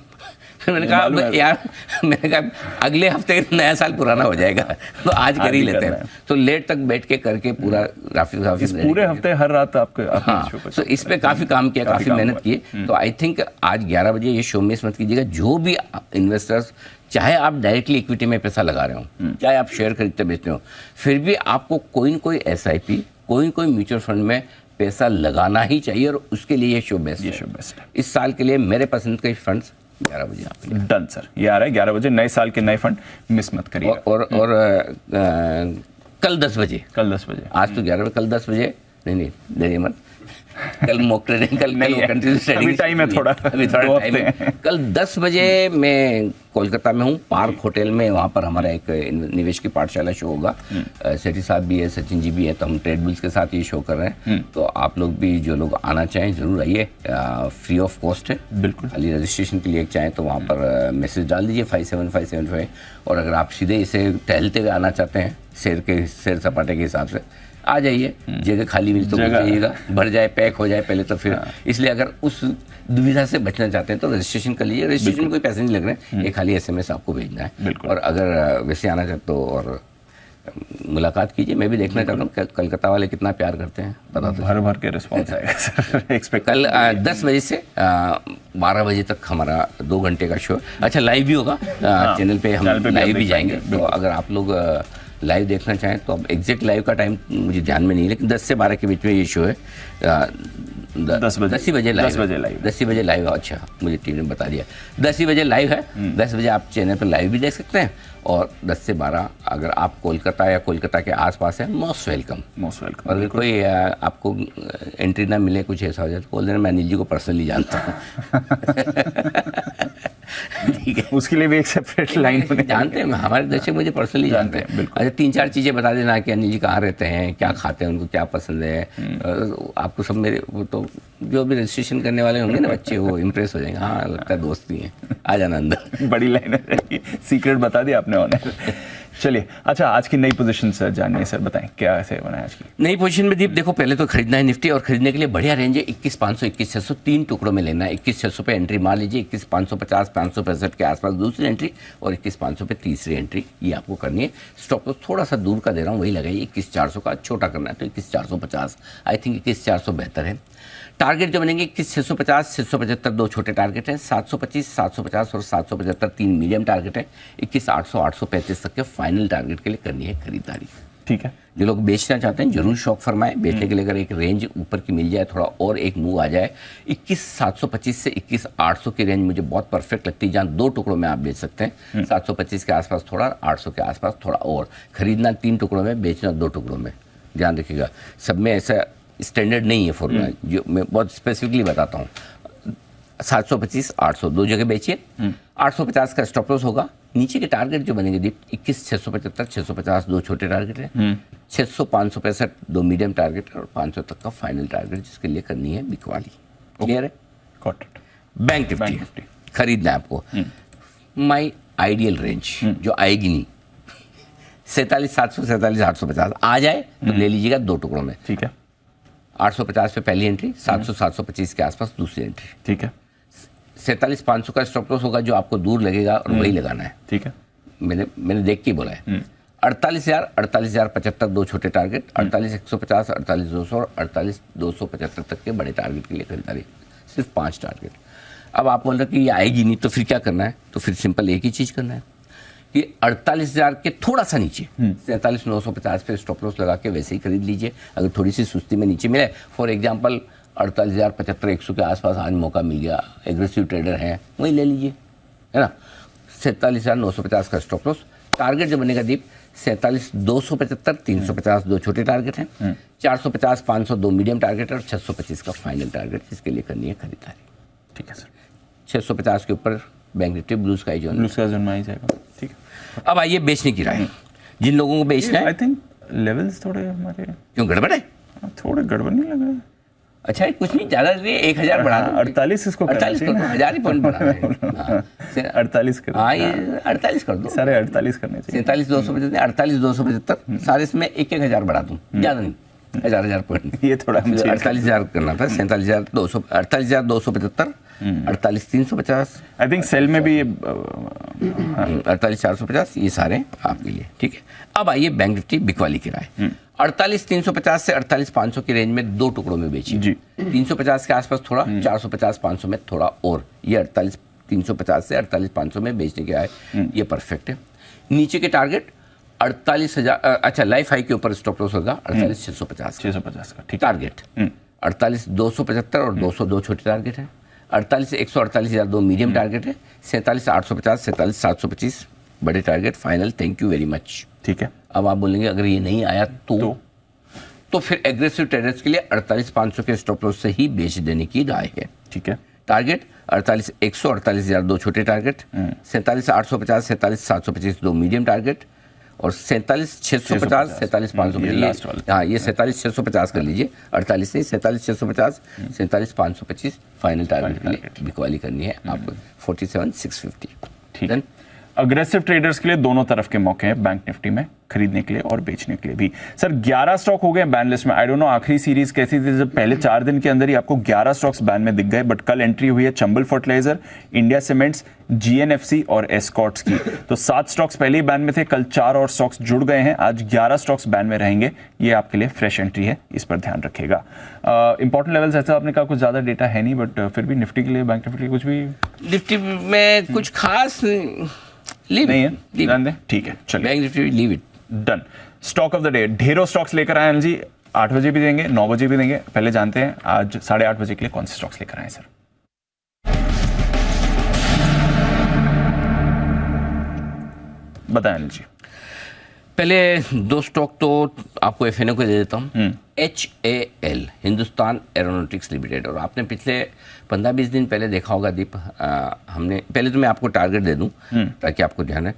फिर मैंने कहा यार, मैंने कहा अगले हफ्ते नया साल पुराना हो जाएगा, तो आज कर ही लेते हैं। तो लेट तक बैठ के करके पूरा ग्राफिक्स पूरे हफ्ते हर रात आपके। हाँ, तो इस पे काफी काम किया, काफी मेहनत की। तो आई थिंक आज 11 बजे ये शो मिस मत कीजिएगा। जो भी इन्वेस्टर्स, चाहे आप डायरेक्टली इक्विटी में पैसा लगा रहे हो, चाहे आप शेयर खरीदते बेचते हो, फिर भी आपको कोई न कोई एसआईपी, कोई न कोई म्यूचुअल फंड में पैसा लगाना ही चाहिए, और उसके लिए ये शो बेस्ट है। इस साल के लिए मेरे पसंद के फंड्स 11 बजे आप डन सर। ये आ रहा है 11 बजे, नए साल के नए फंड मिस मत करिए। और कल 10 बजे, कल 10 बजे, आज तो 11 बजे, कल 10 बजे नहीं देरी मत, कल मॉक ट्रेडिंग, कल कंटिन्यूस ट्रेडिंग, अभी टाइम है थोड़ा, अभी थोड़ा टाइम है। कल 10 बजे मैं कोलकाता में हूँ, पार्क होटल में, वहाँ पर हमारा एक निवेश की पाठशाला शो होगा। सेठी साहब भी है, सचिन जी भी है, तो हम ट्रेड बुल्स के साथ ये शो कर रहे हैं। तो आप लोग भी, जो लोग आना चाहें जरूर आइए, फ्री ऑफ कॉस्ट है, बिल्कुल। खाली रजिस्ट्रेशन के लिए चाहें तो वहाँ पर मैसेज डाल दीजिए 57575। और अगर आप सीधे इसे टहलते हुए आना चाहते हैं, सैर सपाटे के हिसाब से, आ जाइए। जगह खाली मिल तो जाइएगा, भर जाए, पैक हो जाए पहले तो फिर। इसलिए अगर उस दुविधा से बचना चाहते हैं तो रजिस्ट्रेशन कर लीजिए। रजिस्ट्रेशन में कोई पैसे नहीं लग रहे, ये खाली SMS आपको भेजना है। और अगर वैसे आना चाहते तो और मुलाकात कीजिए। मैं भी देखना चाहता हूँ कलकत्ता वाले कितना प्यार करते हैं, पता तो भर के रिस्पॉन्स आएगा सर। एक्सपेक्ट कल 10 बजे से 12 बजे तक हमारा 2 घंटे का शो। अच्छा, लाइव भी होगा चैनल पे, हम लाइव भी जाएंगे। तो अगर आप लोग लाइव देखना चाहें तो अब एग्जैक्ट लाइव का टाइम मुझे ध्यान में नहीं है, लेकिन 10 से 12 के बीच में ये शो है। 10 बजे लाइव। अच्छा, मुझे टीम ने बता दिया 10 ही बजे लाइव है। 10 बजे आप चैनल पर लाइव भी देख सकते हैं। और 10 से 12 अगर आप कोलकाता या कोलकाता के आसपास हैं, मोस्ट वेलकम। और अगर कोई आपको एंट्री ना मिले, कुछ ऐसा हो जाए तो बोल देना, मैं अनिल जी को पर्सनली जानता हूँ। ठीक है, उसके लिए भी एक सेपरेट लाइन जानते हैं, हमारे दर्शक मुझे पर्सनली जानते हैं। अच्छा, 3-4 चीज़ें बता देना कि अनिल जी कहाँ रहते हैं, क्या खाते हैं, उनको क्या पसंद है। आपको सब मेरे वो तो जो भी रजिस्ट्रेशन करने वाले होंगे ना बच्चे, वो इम्प्रेस हो जाएंगे। हाँ, लगता है दोस्त ही हैं, आ जाना अंदर। बड़ी लाइन है, सीक्रेट बता दिया आपने उन्हें। चलिए, अच्छा, आज की नई पोजीशन सर जानिए सर, बताएं क्या ऐसे बनाया आज की नई पोजीशन में। दीप देखो, पहले तो खरीदना है निफ्टी, और खरीदने के लिए बढ़िया रेंज है 21,500 21,600, 3 टुकड़ों में लेना है। 21,600 पे एंट्री मार लीजिए, 21,550 565 के आसपास दूसरी एंट्री, और 21,500 पे तीसरी एंट्री, ये आपको करनी है। स्टॉप लॉस थोड़ा सा दूर का दे रहा हूँ, वही लगाइए। 21,400 का छोटा करना है तो 21,450, आई थिंक 21,400 बेहतर है। टारगेट जो बनेंगे 21,650 675 दो छोटे टारगेट हैं, 725 750 और 775 3 मीडियम टारगेट है। 21,800 835 तक के फाइनल टारगेट के लिए करनी है खरीदारी। ठीक है, जो लोग बेचना चाहते हैं जरूर शौक फरमाएं। बेचने के लिए अगर एक रेंज ऊपर की मिल जाए, थोड़ा और एक मूव आ जाए, 21,725 से 21,800 की रेंज मुझे बहुत परफेक्ट लगती है, जहाँ 2 टुकड़ों में आप बेच सकते हैं। 725 के आसपास थोड़ा, 800 के आसपास थोड़ा और। खरीदना 3 टुकड़ों में, बेचना 2 टुकड़ों में। ध्यान रखिएगा, सब में ऐसा स्टैंडर्ड नहीं है फॉर्मूला, जो मैं बहुत स्पेसिफिकली बताता हूँ। 725 800 दो जगह बेचिए। 850 का स्टॉप लॉस होगा। नीचे के टारगेट जो बनेंगे दीप 21,675 650 दो छोटे टारगेट हैं, 600 565 दो मीडियम टारगेट, और 500 तक का फाइनल टारगेट, जिसके लिए करनी है बिकवाली। क्लियर है? बैंक निफ्टी खरीदना है आपको। माई आइडियल रेंज जो आएगी नहीं, 47,700 47,850 आ जाए तो ले लीजिएगा 2 टुकड़ों में। ठीक है, 850 पे पहली एंट्री, 700 725 के आसपास दूसरी एंट्री। ठीक है, 47,500 का स्टॉप लॉस होगा, जो आपको दूर लगेगा और वही लगाना है। ठीक है, मैंने देख के बोला है। 48,000 48,075 दो छोटे टारगेट, 48,150 48,200 और 48,275 तक के बड़े टारगेट के लिए खरीदारी। सिर्फ 5 टारगेट। अब आप बोल रहे कि ये आएगी नहीं, तो फिर क्या करना है? तो फिर सिंपल एक ही चीज़ करना है कि 48,000 के थोड़ा सा नीचे 47,950 पे स्टॉप लॉस लगा के वैसे ही खरीद लीजिए। अगर थोड़ी सी सुस्ती में नीचे मिले, फॉर एग्जांपल 48,075 100 के आसपास आज मौका मिल गया, एग्रेसिव ट्रेडर हैं, वही ले लीजिए, है ना। 47,950 का स्टॉप लॉस। टारगेट जो बनेगा दीप 47,275 350 दो छोटे टारगेट हैं, 450 500 दो मीडियम टारगेट, और 625 का फाइनल टारगेट, जिसके लिए करनी है खरीदारी। ठीक है सर, 650 के ऊपर bank Nifty blue sky zone आ जाएगा। ठीक है, अब आइए बेचने की राय। जिन लोगों को बेचना है, आई थिंक लेवल्स थोड़े हमारे क्यों गड़बड़ है? थोड़े गड़बड़ नहीं लग रहे? अच्छा, कुछ नहीं, ज्यादा 1000 बढ़ा दो। 48 इसको 48 कर दो, 1000 ही पॉइंट बढ़ा है। 48 कर दो। हाँ, ये 48 कर दो, सारे 48 करने चाहिए। 47,275 48,275 सारे इसमें 1,000 बढ़ा दूं, ज्यादा नहीं, 1000 पॉइंट। ये थोड़ा 48,000 करना था। 47,200 48,275 48,350। आई थिंक सेल में भी 48,450, ये सारे आपके लिए। ठीक है, अब आइए बैंक निफ्टी बिकवाली की राय। 48,350 से 48,500 की रेंज में 2 टुकड़ों में बेचिए जी। 350 के आसपास थोड़ा, 450 500 में थोड़ा और। ये 48,350 से 48,500 में बेचने के आए, ये परफेक्ट है। नीचे के टारगेट 48,000, अच्छा लाइफ हाई के ऊपर स्टॉप लॉस होगा 48,650 का। ठीक, टारगेट 48,275 और 200 दो छोटे टारगेट है। 48,148,000 दो मीडियम टारगेट है। 47,850 47,725 बड़े target final. Thank you very much. ठीक है, अब आप बोलेंगे अगर ये नहीं आया तो तो फिर एग्रेसिव ट्रेडर्स के लिए 48,500 के स्टॉप लॉस से ही बेच देने की राय है। ठीक है। टारगेट 48,100, 48,000 दो छोटे टारगेट, 47,850, 47,725 दो मीडियम टारगेट, और 47,650, 47,550, हाँ ये 47,650 कर लीजिए, 48 नहीं 47,650, 47,525 फाइनल टारगेट के लिए बिकवाली करनी है आपको 47,650। ठीक है। अग्रेसिव ट्रेडर्स के लिए दोनों तरफ के मौके हैं बैंक निफ्टी में, खरीदने के लिए और बेचने के लिए भी। सर 11 स्टॉक हो गए बैन लिस्ट में। आई डोंट नो आखिरी सीरीज कैसी थी जब पहले 4 दिन के अंदर ही आपको 11 स्टॉक्स बैन में दिख गए, बट कल एंट्री हुई है Chambal fertilizer, India cements, GNFC और एस्कॉर्ट्स की। तो 7 स्टॉक्स पहले ही बैन में थे, कल 4 और स्टॉक्स जुड़ गए हैं, आज 11 स्टॉक्स बैन में रहेंगे। ये आपके लिए फ्रेश एंट्री है, इस पर ध्यान रखिएगा। इंपॉर्टेंट लेवल्स ऐसा आपने कहा कुछ ज्यादा डेटा है नहीं, बट फिर भी निफ्टी के लिए, बैंक निफ्टी कुछ भी निफ्टी में कुछ खास नहीं है, जान दें। ठीक है, चलिए bank Nifty leave it. Done. Stock of the day, ढेरों स्टॉक्स लेकर आए अनिल जी, 8 बजे भी देंगे, 9 बजे भी देंगे। पहले जानते हैं आज 8:30 बजे के लिए कौन से स्टॉक्स लेकर आए सर? बताएं अनिल जी। पहले 2 स्टॉक तो आपको एफएनओ को दे देता हूँ। HAL, हिंदुस्तान एरोनॉटिक्स लिमिटेड, और आपने पिछले 15-20 दिन पहले देखा होगा दीप, हमने पहले तो मैं आपको टारगेट दे दूं ताकि आपको ध्यान है।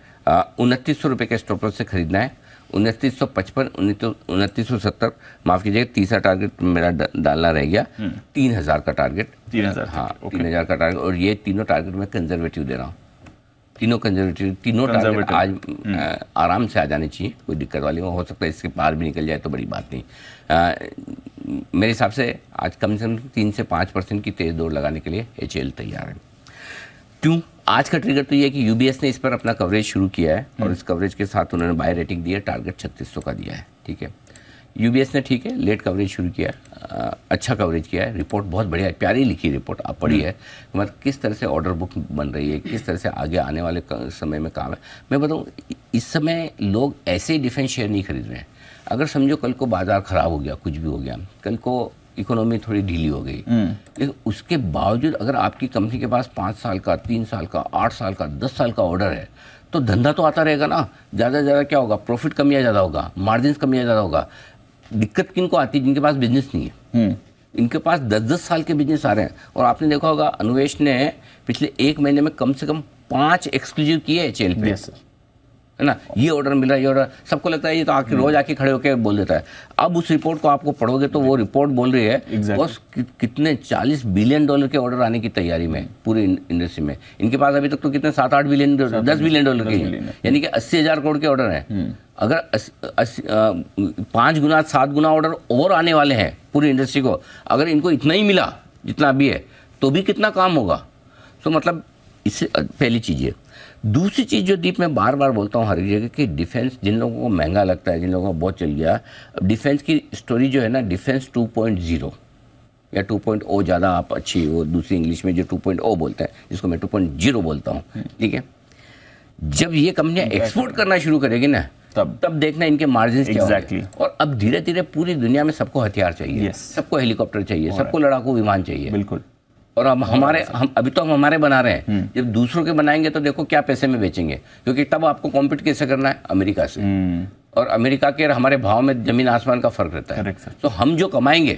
2900 रुपये के स्टॉप लॉस से खरीदना है, 2955, 2970, माफ कीजिएगा, तीसरा टारगेट मेरा डालना रह गया, 3,000 का टारगेट। 3,000, हाँ 3,000 का टारगेट, और ये तीनों टारगेट मैं कंजर्वेटिव दे रहा हूँ। तीनों कंजर्वेटिव, तीनों टारगेट आज आराम से आ जाने चाहिए, कोई दिक्कत वाली हो सकता है इसके पार भी निकल जाए तो बड़ी बात नहीं। मेरे हिसाब से आज कम से कम 3 से 5% की तेज दौड़ लगाने के लिए HAL तैयार है। क्यों? आज का ट्रिगर तो ये है कि यूबीएस ने इस पर अपना कवरेज शुरू किया है, और इस कवरेज के साथ उन्होंने बाय रेटिंग दी है, टारगेट 3600 का दिया है। ठीक है, यूबीएस ने ठीक है लेट कवरेज शुरू किया है, अच्छा कवरेज किया है, रिपोर्ट बहुत बढ़िया है, प्यारी लिखी रिपोर्ट आप पढ़ी है, मतलब किस तरह से ऑर्डर बुक बन रही है, किस तरह से आगे आने वाले समय में काम है। मैं बताऊँ, इस समय लोग ऐसे ही डिफेंस शेयर नहीं खरीद रहे हैं। अगर समझो कल को बाजार खराब हो गया, कुछ भी हो गया, कल को इकोनॉमी थोड़ी ढीली हो गई, लेकिन उसके बावजूद अगर आपकी कंपनी के पास 5 साल का, 3 साल का, 8 साल का, 10 साल का ऑर्डर है, तो धंधा तो आता रहेगा ना। ज़्यादा से ज़्यादा क्या होगा, प्रॉफिट कम या ज़्यादा होगा, मार्जिन कम या ज़्यादा होगा। दिक्कत किनको आती है? जिनके पास बिजनेस नहीं है, इनके पास 10-10 साल के बिजनेस आ रहे हैं। और आपने देखा होगा अनुवेश ने पिछले 1 महीने में कम से कम 5 एक्सक्लूसिव किए HAL पे, है ना। ये ऑर्डर मिल रहा है, ये ऑर्डर, सबको लगता है ये तो आके रोज आके खड़े होकर बोल देता है। अब उस रिपोर्ट को आपको पढ़ोगे तो वो रिपोर्ट बोल रही है बस कितने $40 बिलियन के ऑर्डर आने की तैयारी में पूरी इंडस्ट्री में। इनके पास अभी तक तो कितने 7-8 बिलियन, $10 बिलियन के, यानी कि 80,000 करोड़ के ऑर्डर हैं। अगर 5 गुना 7 गुना ऑर्डर और आने वाले हैं पूरी इंडस्ट्री को, अगर इनको इतना ही मिला जितना अभी है तो भी कितना काम होगा। तो मतलब इससे पहली चीज़ है। दूसरी चीज़ जो दीप मैं बार बार बोलता हूँ हर जगह कि डिफेंस जिन लोगों को महंगा लगता है, जिन लोगों को बहुत चल गया, डिफेंस की स्टोरी जो है ना, डिफेंस 2.0 या 2.0 ज़्यादा आप अच्छी, वो दूसरी इंग्लिश में जो 2.0 बोलते हैं, जिसको मैं 2.0 बोलता हूँ, ठीक है। जब ये कंपनियाँ एक्सपोर्ट करना शुरू करेगी ना, तब देखना इनके मार्जिन क्या होंगे। और अब धीरे धीरे पूरी दुनिया में सबको हथियार चाहिए, सबको हेलीकॉप्टर चाहिए, सबको लड़ाकू विमान चाहिए, बिल्कुल। और अब हम अभी तो हम हमारे बना रहे हैं, जब दूसरों के बनाएंगे तो देखो क्या पैसे में बेचेंगे, क्योंकि तब आपको कॉम्पीट कैसे करना है, अमेरिका से। और अमेरिका के हमारे भाव में जमीन आसमान का फर्क रहता है। तो हम जो कमाएंगे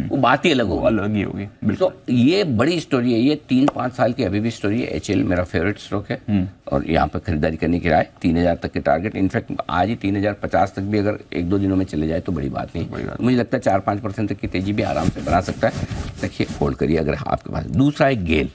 वो बात ही अलग होगी। तो ये बड़ी स्टोरी है, ये 3-5 साल की अभी भी स्टोरी है। HAL मेरा फेवरेट स्टॉक है, और यहाँ पर खरीदारी करने की राय, 3,000 तक के टारगेट, इनफैक्ट आज ही 3,050 तक भी अगर 1-2 दिनों में चले जाए तो बड़ी बात नहीं। मुझे लगता है 4-5% तक की तेजी भी आराम से बना सकता है। देखिए होल्ड करिए अगर आपके पास। दूसरा है गेल,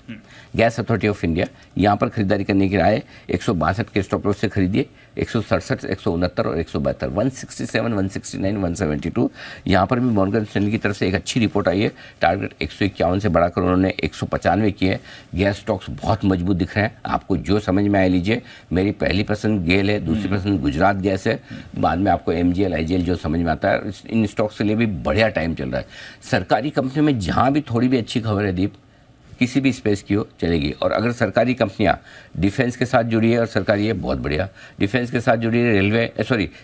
गैस अथॉरिटी ऑफ इंडिया, यहाँ पर खरीदारी करने की राय 162 के स्टॉप लॉस से खरीदिए, 167, 169 और 172, 167, 169, 172। यहाँ पर भी मॉर्गन स्टैनली की तरफ से एक अच्छी रिपोर्ट आई है, टारगेट 151 से बढ़ाकर उन्होंने 195 किए हैं। गैस स्टॉक्स बहुत मजबूत दिख रहे हैं, आपको जो समझ में आए लीजिए। मेरी पहली पसंद गेल है, दूसरी पसंद गुजरात गैस है, बाद में आपको MGL, IGL जो समझ में आता है। इन स्टॉक्स के लिए भी बढ़िया टाइम चल रहा है। सरकारी कंपनी में जहाँ भी थोड़ी भी अच्छी खबर है दीप, किसी भी स्पेस की हो चलेगी। और अगर सरकारी कंपनियां डिफेंस के साथ जुड़ी है, और सरकारी है बहुत बढ़िया, डिफेंस के साथ जुड़ी है रेलवे,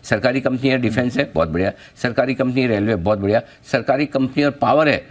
सरकारी कंपनी है डिफेंस है बहुत बढ़िया, सरकारी कंपनी रेलवे बहुत बढ़िया, सरकारी कंपनी और पावर है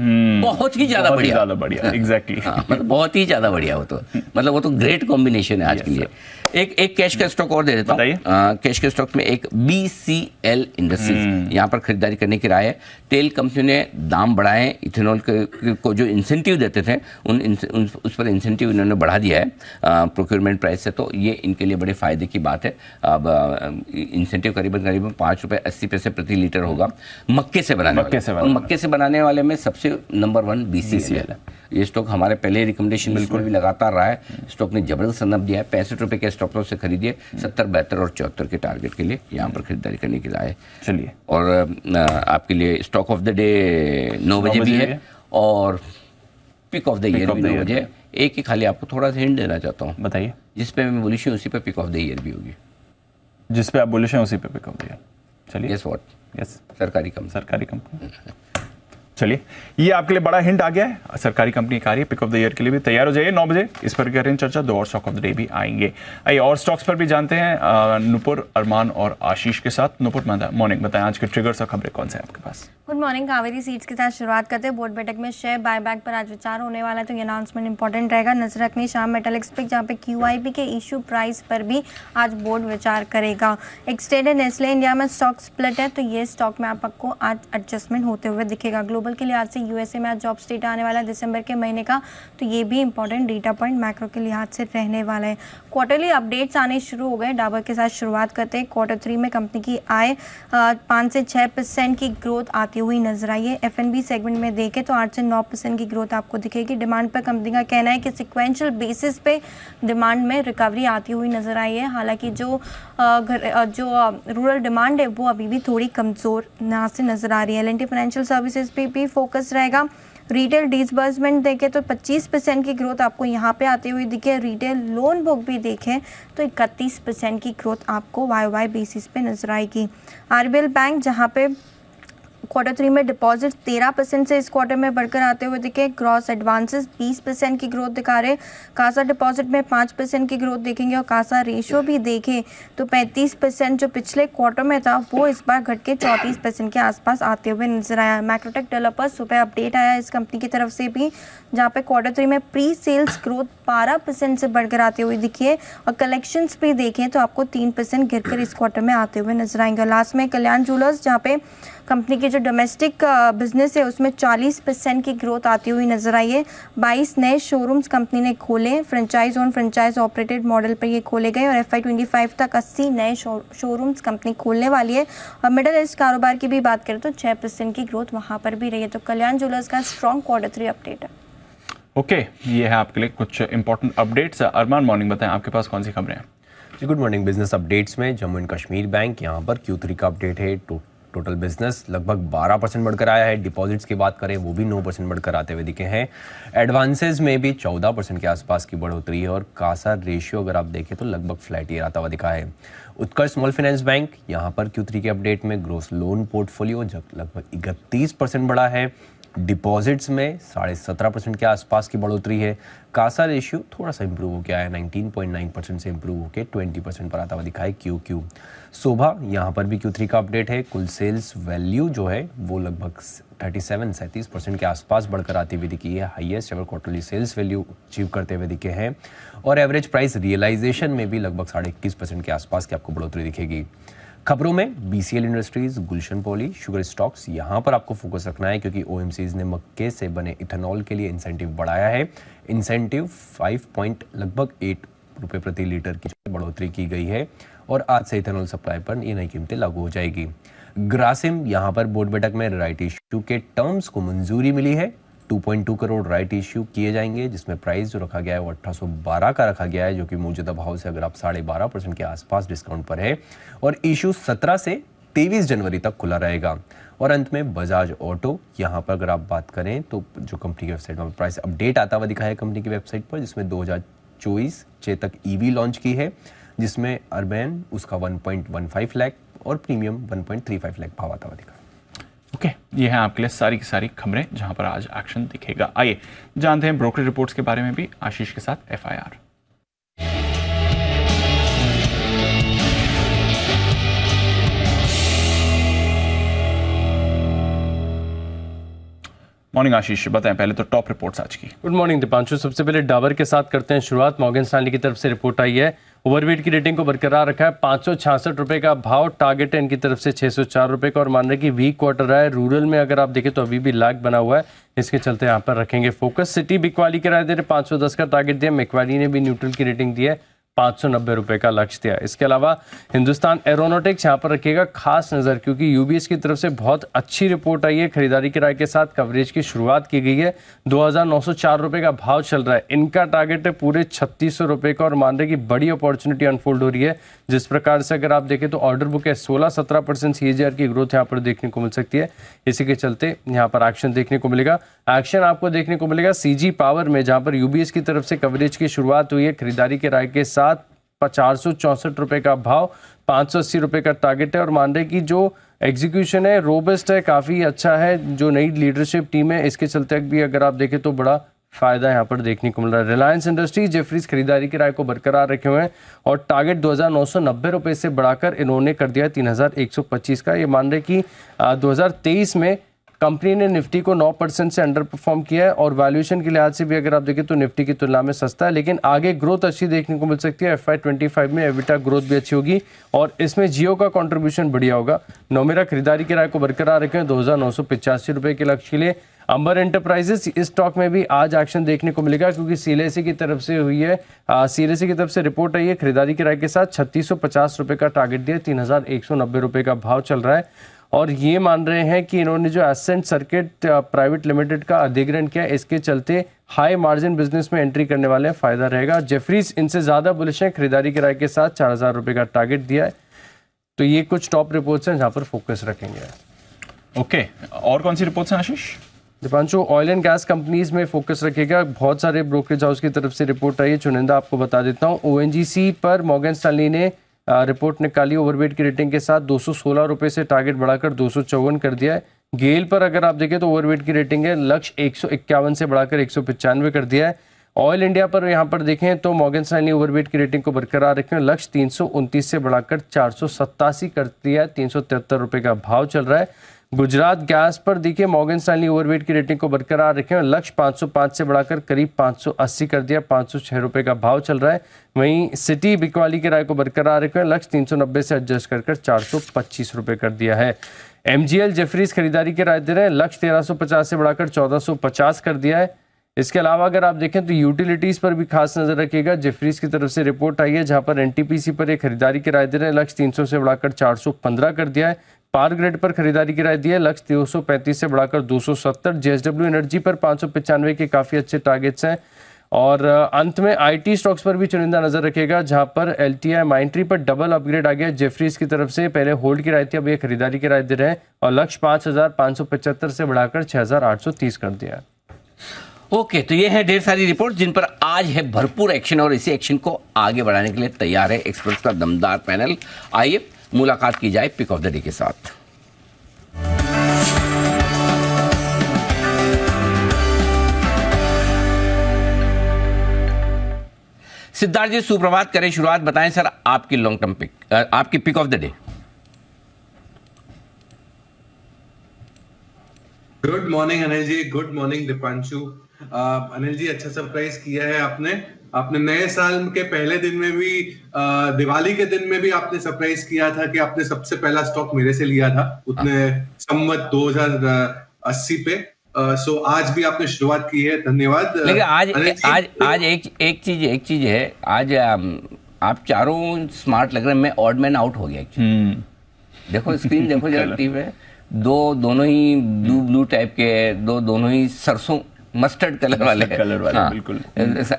बहुत ही ज्यादा बढ़िया, एग्जैक्टली। मतलब बहुत ही ज्यादा बढ़िया, वो तो मतलब वो तो ग्रेट कॉम्बिनेशन है आज के लिए। एक कैश का स्टॉक और दे देता हूँ। कैश के स्टॉक में एक BCL इंडस्ट्रीज यहाँ पर खरीदारी करने की राय है। तेल कंपनी ने दाम बढ़ाए, इथेनॉल को जो इंसेंटिव देते थे उस पर इंसेंटिव इन्होंने बढ़ा दिया है प्रोक्योरमेंट प्राइस से, तो ये इनके लिए बड़े फायदे की बात है। अब इंसेंटिव करीबन ₹5.80 प्रति लीटर होगा मक्के से बनाने वाले में सबसे नंबर 1 BCL है। ये स्टॉक हमारे पहले रिकमेंडेशन बिल्कुल भी लगातार रहा है। स्टॉक ने जबरदस्त रनअप दिया है। ₹65 के स्टॉप लॉस से खरीदिए। 70, 72 और 74 के टारगेट के लिए यहाँ पर खरीदारी करने की राय है। चलिए, और आपके लिए स्टॉक ऑफ द डे 9 बजे भी है और पिक ऑफ द ईयर भी 9 बजे। एक ही खाली आपको थोड़ा सा हिंट देना चाहता हूँ। बताइए। जिस पे मैं बुलिश हूँ उसी पे पिक ऑफ द ईयर भी होगी। जिस पे आप बुलिश हैं उसी पे पिक ऑफ द ईयर। चलिए। Yes what? यस, सरकारी कंपनी। चलिए, ये आपके लिए बड़ा हिंट आ गया है। सरकारी कंपनी का पिक ऑफ द ईयर के लिए भी तैयार हो जाइए। 9 बजे इस पर करें चर्चा। 2 और स्टॉक ऑफ द डे भी आएंगे। आइए और स्टॉक्स पर भी जानते हैं नुपुर, अरमान और आशीष के साथ। नुपुर, मॉर्निंग, बताएं आज के ट्रिगर्स और खबरें कौन से हैं आपके पास? Good morning. कावेरी सीड्स के साथ शुरुआत करते हैं। बोर्ड बैठक में शेयर बायबैक पर आज विचार होने वाला है, तो ये अनाउंसमेंट इंपॉर्टेंट रहेगा। नजर रखनी श्याम मेटलिक्स पे, जहाँ पे QIP के इशू प्राइस पर भी आज बोर्ड विचार करेगा। एक्सटेंडेड नेस्ले इंडिया में स्टॉक स्प्लिट है, तो ये स्टॉक में आपको आज एडजस्टमेंट होते हुए दिखेगा। ग्लोबल के लिहाज से USA में आज जॉब्स डेटा आने वाला है दिसंबर के महीने का, तो ये भी इंपॉर्टेंट डेटा पॉइंट मैक्रो के लिहाज से रहने वाला है। क्वार्टरली अपडेट्स आने शुरू हो गए। डाबर के साथ शुरुआत करते हैं। Q3 में कंपनी की आय 5 से 6% की ग्रोथ आती हुई नजर आई है। F&B सेगमेंट में देखें तो 8 से 9% की ग्रोथ आपको दिखेगी। डिमांड पर कंपनी का कहना है कि सिक्वेंशियल बेसिस पे डिमांड में रिकवरी आती हुई नजर आई है। हालांकि जो रूरल डिमांड है वो अभी भी थोड़ी कमज़ोर से नजर आ रही है। L&T फाइनेंशियल सर्विसेज पे भी फोकस रहेगा। रिटेल डिसबर्समेंट देखें तो 25% की ग्रोथ आपको यहाँ पे आती हुई दिखे। रिटेल लोन बुक भी देखें तो 31% की ग्रोथ आपको YOY बेसिस पे नजर आएगी। RBL बैंक, जहाँ पे Q3 में डिपॉजिट 13% से इस क्वार्टर में बढ़कर आते हुए दिखे। ग्रॉस एडवांसेस 20% की ग्रोथ दिखा रहे। कासा डिपॉजिट में 5% की ग्रोथ देखेंगे और कासा रेशियो भी देखें तो 35% जो पिछले क्वार्टर में था वो इस बार घट के 34% के आसपास आते हुए नजर आया। मैक्रोटेक डेवलपर्स सुबह अपडेट आया इस कंपनी की तरफ से भी, जहाँ पे Q3 में प्री सेल्स ग्रोथ 12% से बढ़कर आते हुए दिखी है और कलेक्शंस भी देखें तो आपको 3% गिरकर इस क्वार्टर में आते हुए नजर आएंगे। लास्ट में कल्याण ज्वेलर्स, जहाँ पे कंपनी की जो डोमेस्टिक बिजनेस है उसमें 40% की ग्रोथ आती हुई नजर आई है। 22 नए शोरूम्स कंपनी ने खोले। Franchise on franchise operated model पर ये खोले गए और FY25 तक 80 नए शोरूम्स कंपनी खोलने वाली है। और मिडिल ईस्ट कारोबार की भी बात करें तो 6% की ग्रोथ वहां पर भी रही है। तो कल्याण ज्वेलर्स का स्ट्रॉन्ग Q3 अपडेट है। ओके, ये है आपके लिए कुछ इंपॉर्टेंट अपडेट्स। अरमान, मॉर्निंग, बताएं आपके पास कौन सी खबरें हैं? जी गुड मॉर्निंग। बिजनेस अपडेट्स में जम्मू एंड कश्मीर बैंक, यहाँ पर Q3 का अपडेट है। टोटल बिजनेस लगभग 12% बढ़कर आया है। डिपॉजिट्स की बात करें वो भी 9% बढ़कर आते हुए दिखे हैं। एडवांसेस में भी 14% के आसपास की बढ़ोतरी है और कासा रेशियो अगर आप देखें तो लगभग फ्लैट ही आता हुआ दिखा है। उत्कर्ष स्मॉल फाइनेंस बैंक, यहाँ पर Q3 के अपडेट में ग्रोस लोन पोर्टफोलियो लगभग 31% बढ़ा है। डिपॉजिट्स में 17.5% के आसपास की बढ़ोतरी है। कासा रेशियो थोड़ा सा इंप्रूव हो गया है, 19.9% से इंप्रूव होकर 20% पर आता हुआ दिखा है QQ। शोभा, यहाँ पर भी Q3 का अपडेट है। कुल सेल्स वैल्यू जो है वो लगभग 37% के आसपास बढ़कर आती हुई दिखी है। Highest ever quarterly sales value achieve करते हुए दिखे हैं और एवरेज प्राइस रियलाइजेशन में भी लगभग 21.5% के आसपास की आपको बढ़ोतरी दिखेगी। खबरों में BCL इंडस्ट्रीज, गुलशन पॉली, शुगर स्टॉक्स, यहाँ पर आपको फोकस रखना है क्योंकि OMCs ने मक्के से बने इथेनॉल के लिए इंसेंटिव बढ़ाया है। इंसेंटिव 5.8 रुपये प्रति लीटर की बढ़ोतरी की गई है और आज से इथेनॉल सप्लाई पर ये नई कीमतें लागू हो जाएगी। ग्रासिम, यहाँ पर बोर्ड बैठक में राइट इश्यू के टर्म्स को मंजूरी मिली है। 2.2 करोड़ राइट इश्यू किए जाएंगे जिसमें प्राइस जो रखा गया है वो 1812 का रखा गया है, जो कि मौजूदा भाव से अगर आप 12.5% के आसपास डिस्काउंट पर है और इशू 17 से 23 जनवरी तक खुला रहेगा। और अंत में बजाज ऑटो, यहाँ पर अगर आप बात करें तो जो कंपनी की वेबसाइट में प्राइस अपडेट आता हुआ दिखा है कंपनी की वेबसाइट पर, जिसमें 2024 चेतक EV लॉन्च की है, जिसमें अर्बन उसका 1.15 लाख और प्रीमियम 1.35 लाख भाव आता हुआ दिखा। ओके, ये है आपके लिए सारी की सारी खबरें जहां पर आज एक्शन दिखेगा। आइए जानते हैं ब्रोकरेज रिपोर्ट्स के बारे में भी आशीष के साथ FIR। मॉर्निंग आशीष, बताएं पहले तो टॉप रिपोर्ट्स आज की। Good morning Deepanshu. सबसे पहले डाबर के साथ करते हैं शुरुआत। मॉर्गन स्टैनली की तरफ से रिपोर्ट आई है। ओवरवेट की रेटिंग को बरकरार रखा है, 566 रुपए का भाव, टारगेट है इनकी तरफ से 604 रुपए का और मान रहे कि वीक क्वार्टर रहा है। रूरल में अगर आप देखें तो अभी भी लैग बना हुआ है, इसके चलते यहाँ पर रखेंगे फोकस। सिटी बिकवाली के राय दे रहे 510 का टारगेट दिया, मैक्वाली ने भी न्यूट्रल की रेटिंग दी है, 590 रुपए का लक्ष्य दिया। इसके अलावा हिंदुस्तान एरोनॉटिक्स यहाँ पर रखिएगा खास नज़र, क्योंकि यूबीएस की तरफ से बहुत अच्छी रिपोर्ट आई है, खरीदारी की राय के साथ कवरेज की शुरुआत की गई है, 2904 रुपए का भाव चल रहा है। इनका टारगेट है पूरे 3600 रुपए का और मान रहे कि बड़ी अपॉर्चुनिटी अनफोल्ड हो रही है। जिस प्रकार से अगर आप देखें तो ऑर्डर बुक है 16-17% सीएजीआर की ग्रोथ यहाँ पर देखने को मिल सकती है, इसी के चलते यहाँ पर एक्शन देखने को मिलेगा। एक्शन आपको देखने को मिलेगा सीजी पावर में, जहाँ पर यूबीएस की तरफ से कवरेज की शुरुआत हुई है, खरीदारी के राय के साथ 464 रुपए का भाव, 580 रुपए का टारगेट है और मान रहे कि जो एग्जीक्यूशन है रोबस्ट है, काफ़ी अच्छा है, जो नई लीडरशिप टीम है इसके चलते भी अगर आप देखें तो बड़ा फायदा यहाँ पर देखने को मिल रहा है। रिलायंस इंडस्ट्रीज जेफरीज खरीदारी की राय को बरकरार रखे हुए हैं और टारगेट 2990 रुपए से बढ़ाकर इन्होंने कर दिया 3125 का। ये मान रहे कि 2023 में कंपनी ने निफ्टी को 9% से अंडर परफॉर्म किया है और वैल्यूएशन के लिहाज से भी अगर आप देखें तो निफ्टी की तुलना में सस्ता है, लेकिन आगे ग्रोथ अच्छी देखने को मिल सकती है। FY25 में एबिटा ग्रोथ भी अच्छी होगी और इसमें जियो का कंट्रीब्यूशन बढ़िया होगा। नोमेरा खरीदारी की राय को बरकरार रखें 2985 रुपए के लक्ष्य के लिए। अंबर एंटरप्राइजेस, इस स्टॉक में भी आज एक्शन देखने को मिलेगा क्योंकि सीएलएसए की तरफ से हुई है, सीएलएसए की तरफ से रिपोर्ट आई है, खरीदारी की राय के साथ 3650 रुपए का टारगेट दिया, 3190 रुपए का भाव चल रहा है और ये मान रहे हैं कि इन्होंने जो एसेंट सर्किट प्राइवेट लिमिटेड का अधिग्रहण किया, इसके चलते हाई मार्जिन बिजनेस में एंट्री करने वाले हैं, फायदा रहेगा। जेफरीज इनसे ज्यादा बुलिश है, खरीदारी की राय के साथ 4000 रुपए का टारगेट दिया है। तो ये कुछ टॉप रिपोर्ट्स हैं जहां पर फोकस रखेंगे। ओके, और कौन सी रिपोर्ट्स हैं Ashish? Deepanshu, oil and gas companies में फोकस रखेगा, बहुत सारे ब्रोकरेज हाउस की तरफ से रिपोर्ट आई है, चुनिंदा आपको बता देता हूँ। ओएनजीसी पर मॉर्गन स्टैनली ने रिपोर्ट निकाली, ओवरवेट की रेटिंग के साथ 216 रुपए से टारगेट बढ़ाकर 254 कर दिया है। गेल पर अगर आप देखें तो ओवरवेट की रेटिंग है, लक्ष्य 151 से बढ़ाकर 195 कर दिया है। ऑयल इंडिया पर यहाँ पर देखें तो मॉर्गन स्टैनली ओवरवेट की रेटिंग को बरकरार रखें, लक्ष्य 329 से बढ़ाकर 487 कर दिया है, 373 रुपए का भाव चल रहा है। गुजरात गैस पर देखिए मॉर्गन स्टैनली ओवरवेट की रेटिंग को बरकरार रखें और लक्ष्य 505 से बढ़ाकर करीब 580 कर दिया, 506 रुपए का भाव चल रहा है। वहीं सिटी बिकवाली की राय को बरकरार रखें, लक्ष्य 390 से एडजस्ट कर 425 रुपए कर दिया है। एमजीएल जेफरीज खरीदारी की राय दे रहे हैं, लक्ष्य 1350 से बढ़ाकर 1450 कर दिया है। इसके अलावा अगर आप देखें तो यूटिलिटीज पर भी खास नजर रखिएगा, जेफरीज की तरफ से रिपोर्ट आई है जहां पर एनटीपीसी पर एक खरीदारी की राय दे रहे हैं, लक्ष्य 300 से बढ़ाकर 415 कर दिया है। पावर ग्रिड पर खरीदारी की राय दी है, लक्ष्य 235 से बढ़ाकर 270। जेएसडब्ल्यू एनर्जी पर 595 के काफी अच्छे टारगेट्स हैं और अंत में आईटी स्टॉक्स पर भी चुनिंदा नजर रखेगा जहां पर एलटीआई माइंट्री पर डबल अपग्रेड आ गया जेफरीज की तरफ से, पहले होल्ड की राय थी, अब ये खरीदारी की राय दे रहे हैं और लक्ष्य 5575 से बढ़ाकर 6830 कर दिया। ओके, तो ये है ढेर सारी रिपोर्ट जिन पर आज है भरपूर एक्शन और इसी एक्शन को आगे बढ़ाने के लिए तैयार है एक्सपर्ट्स का दमदार पैनल। आइए मुलाकात की जाए पिक ऑफ द डे के साथ। सिद्धार्थ जी, सुप्रभात, करें शुरुआत, बताएं सर आपकी लॉन्ग टर्म पिक, आपकी pick of the day. Good morning Anil ji, good morning Deepanshu. Anil ji, अच्छा सरप्राइज किया है आपने नए साल के पहले दिन में भी, दिवाली के दिन में भी आपने सरप्राइज किया था कि आपने सबसे पहला स्टॉक मेरे से लिया था उतने संवत 2080 पे। सो आज भी आपने शुरुआत की है, धन्यवाद। लेकिन आज एक चीज है, आज आप चारों स्मार्ट लग रहे हैं, मैं ऑड मैन आउट हो गया एक्चुअली। देखो स्क्रीन देखो जरा टीवी में, दोनों ही ब्लू टाइप के, दोनों ही सरसों मस्टर्ड कलर वाले हाँ, बिल्कुल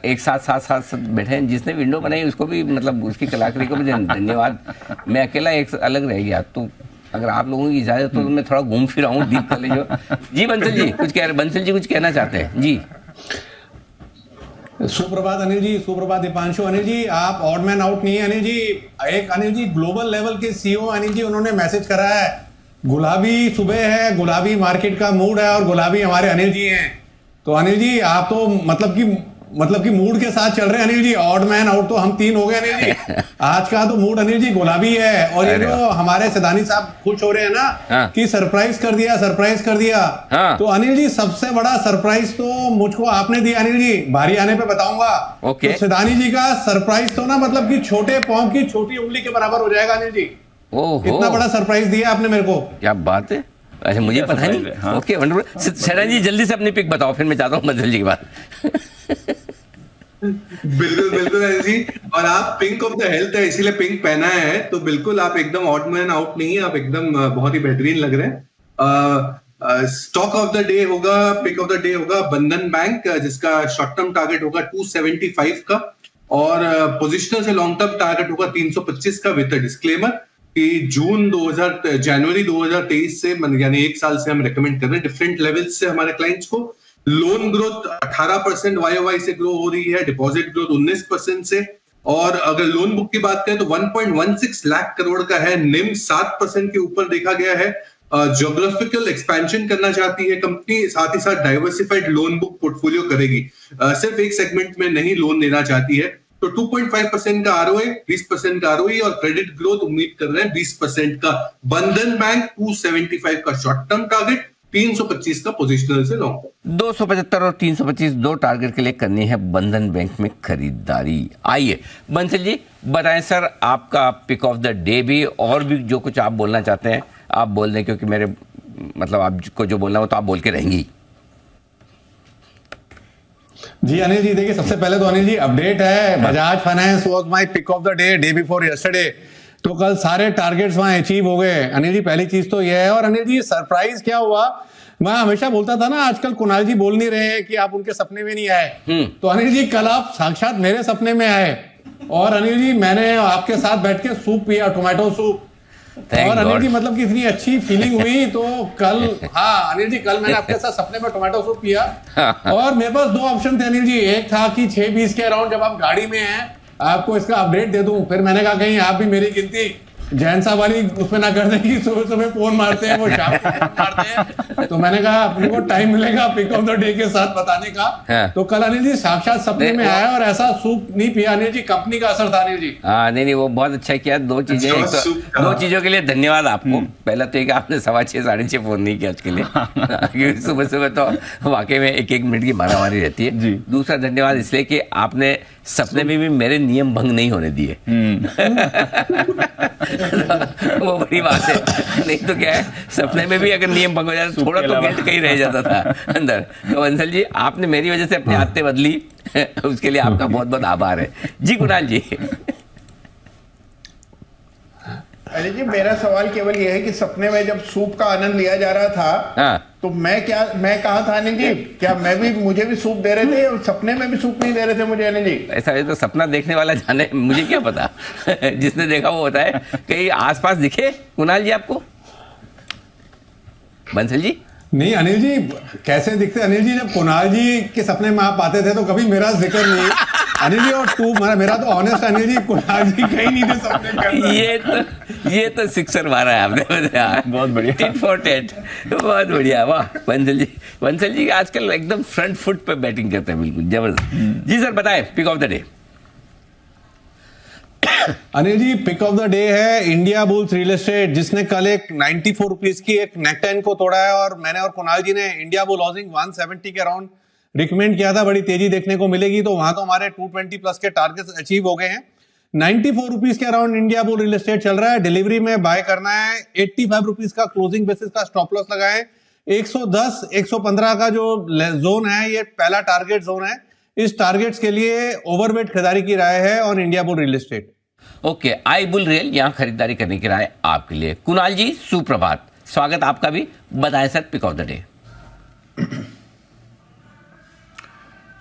एक साथ बैठे हैं। जिसने विंडो बनाई उसको भी, मतलब उसकी कलाकारी को भी धन्यवाद। मैं अकेला एक अलग रह गया, तो अगर आप लोगों की इजाजत हो तो मैं थोड़ा घूम फिर आऊँ दीप तले जो। जी बंसल जी कुछ कह रहे, बंसल जी कुछ कहना चाहते हैं जी। सुप्रभात अनिल जी, सुप्रभात दीपांशु। अनिल जी, आप ऑड मैन आउट नहीं है अनिल जी। एक अनिल जी ग्लोबल लेवल के सीईओ अनिल जी, उन्होंने मैसेज करा है, गुलाबी सुबह है, गुलाबी मार्केट का मूड है और गुलाबी हमारे अनिल जी हैं। तो अनिल जी आप तो मतलब कि मतलब कि मूड के साथ चल रहे हैं Anil ji. Odd man out तो हम 3 हो गए अनिल जी। आज का तो मूड अनिल जी गुलाबी है। और ये जो हमारे सिदानी साहब खुश हो रहे हैं ना कि सरप्राइज कर दिया, सरप्राइज कर दिया। तो अनिल जी सबसे बड़ा सरप्राइज तो मुझको आपने दिया अनिल जी, बारी आने पे बताऊंगा। तो सिदानी जी का सरप्राइज तो ना मतलब कि छोटे पांव की छोटी उंगली के बराबर हो जाएगा अनिल जी। इतना बड़ा सरप्राइज दिया आपने मेरे को। क्या बात है, अच्छा मुझे पता नहीं। Okay wonderful. शरण जी जल्दी से अपनी पिक बताओ, फिर मैं चाहता हूँ मंजिल जी के बाद। बिल्कुल बिल्कुल अनिल जी, और आप पिंक ऑफ द हेल्थ है इसीलिए पिंक पहना है, तो बिल्कुल आप एकदम ऑड मैन आउट नहीं है, आप एकदम बहुत ही बेहतरीन लग रहे हैं। स्टॉक ऑफ द डे होगा, पिक ऑफ द डे होगा बंधन बैंक, जिसका शॉर्ट टर्म टारगेट होगा 275 का, और पोजिशनल से लॉन्ग टर्म टारगेट होगा 325 का, विद डिस्क्लेमर कि जनवरी 2023 से यानी 1 साल से हम रेकमेंड कर रहे हैं डिफरेंट लेवल्स से हमारे क्लाइंट्स को। लोन ग्रोथ 18% वाईओवाई से ग्रो हो रही है, डिपॉजिट ग्रोथ 19% से, और अगर लोन बुक की बात करें तो 1.16 लाख करोड़ का है। निम 7% के ऊपर देखा गया है। ज्योग्राफिकल एक्सपेंशन करना चाहती है कंपनी, साथ ही साथ डाइवर्सिफाइड लोन बुक पोर्टफोलियो करेगी, सिर्फ एक सेगमेंट में नहीं लोन देना चाहती है। तो 2.5% का आरओए, 20% का आरओई और क्रेडिट ग्रोथ उम्मीद कर रहे हैं 20% का। बंधन बैंक 275 का शॉर्ट टर्म टारगेट, 325 का पोजिशनल से लॉन्ग टर्म। 275 और 325 दो टारगेट के लिए करनी है बंधन बैंक में खरीदारी। आइए बंसल जी बताएं सर, आपका पिक ऑफ द डे भी, और भी जो कुछ आप बोलना चाहते हैं आप बोल दें, क्योंकि मेरे मतलब आपको जो बोलना हो तो आप बोल के रहेंगी। जी अनिल जी देखिए, सबसे पहले तो अनिल जी अपडेट है, Bajaj finance was my pick of the day before yesterday. तो कल सारे टारगेट्स वहां अचीव हो गए अनिल जी, पहली चीज तो यह है। और अनिल जी सरप्राइज क्या हुआ, मैं हमेशा बोलता था ना, आजकल कुणाल जी बोल नहीं रहे कि आप उनके सपने में नहीं आए, तो अनिल जी कल आप साक्षात मेरे सपने में आए। और अनिल जी मैंने आपके साथ बैठ के सूप पिया, टोमेटो सूप, और अनिल जी मतलब कि इतनी अच्छी फीलिंग हुई। तो कल हाँ अनिल जी, कल मैंने आपके साथ सपने में टोमेटो सूप पिया, और मेरे पास 2 ऑप्शन थे अनिल जी। एक था कि 6:20 के अराउंड जब आप गाड़ी में हैं आपको इसका अपडेट दे दूं, फिर मैंने कहा कहीं आप भी मेरी गिनती जैन साहब वाली उसमें ना कर दें कि सुबह सुबह फोन मारते हैं, वो शाम को फोन मारते हैं। तो मैंने कहा अपने को टाइम मिलेगा पिक ऑफ द डे के साथ बताने का। तो कल अनिल जी साक्षात सपने में आया, और ऐसा सूप नहीं पिया अनिल जी, कंपनी का असर था अनिल जी। नहीं वो बहुत अच्छा किया। 2 चीजें, तो 2 चीजों के लिए धन्यवाद आपको। पहला तो एक आपने 6:15 6:30 फोन नहीं किया आज के लिए, क्योंकि सुबह सुबह तो वाकई में 1-1 मिनट की मारामारी रहती है। दूसरा धन्यवाद इसलिए कि आपने सपने में भी मेरे नियम भंग नहीं होने दिए। वो बड़ी बात है, नहीं तो क्या है, सपने में भी अगर नियम भंग हो जाए तो थोड़ा तो गिल्ट कहीं रह जाता था अंदर। तो अंशल जी आपने मेरी वजह से अपनी आदतें बदली, उसके लिए आपका बहुत बहुत आभार है। जी कुणाल जी। अरे जी मेरा सवाल केवल यह है कि सपने में जब सूप का आनंद लिया जा रहा था, तो मैं कहा था अनिल जी, क्या मुझे भी सूप दे रहे थे, और सपने में भी सूप नहीं दे रहे थे मुझे अनिल जी? ऐसा है तो सपना देखने वाला जाने, मुझे क्या पता। जिसने देखा वो होता है। कहीं आसपास दिखे कुणाल जी आपको? बंसल जी नहीं अनिल जी कैसे दिखते अनिल जी, जब कुणाल जी के सपने में आप आते थे तो कभी मेरा जिक्र नहीं अनिल जी। और मेरा तो ऑनेस्ट अनिल जी, कुणाल जी कहीं नहीं थे सपने के अंदर। ये तो सिक्सर मारा है आपने। बहुत बढ़िया, टिट फॉर टेट, बहुत बढ़िया। वाह बंसल जी आजकल एकदम फ्रंट फुट पे बैटिंग करते हैं, बिल्कुल जबरदस्त। जी सर बताएं pick of the day. Anil ji pick of the day है इंडिया बुल्स रियल एस्टेट, जिसने कल एक 94 रुपीज की एक नेकटाइन को तोड़ा है, और मैंने और कुणाल जी ने इंडिया बुल हाउसिंग 170 के अराउंड रिकमेंड किया था, बड़ी तेजी देखने को मिलेगी। तो वहां तो हमारे 220 प्लस के टारगेट्स अचीव हो गए हैं। 94 रुपीज के around India bull real estate चल रहा है। डिलीवरी में बाय करना है, 85 रुपीज का क्लोजिंग बेसिस का स्टॉप लॉस लगाएं। 110 115 का जो जोन है ये पहला टारगेट जोन है। इस टारगेट्स के लिए ओवरवेट खरीदारी की राय है और India bull real estate. Okay, I bull real यहां खरीदारी करने की राय आपके लिए। कुणाल जी सुप्रभात, स्वागत आपका भी, बताएं sir pick of the day.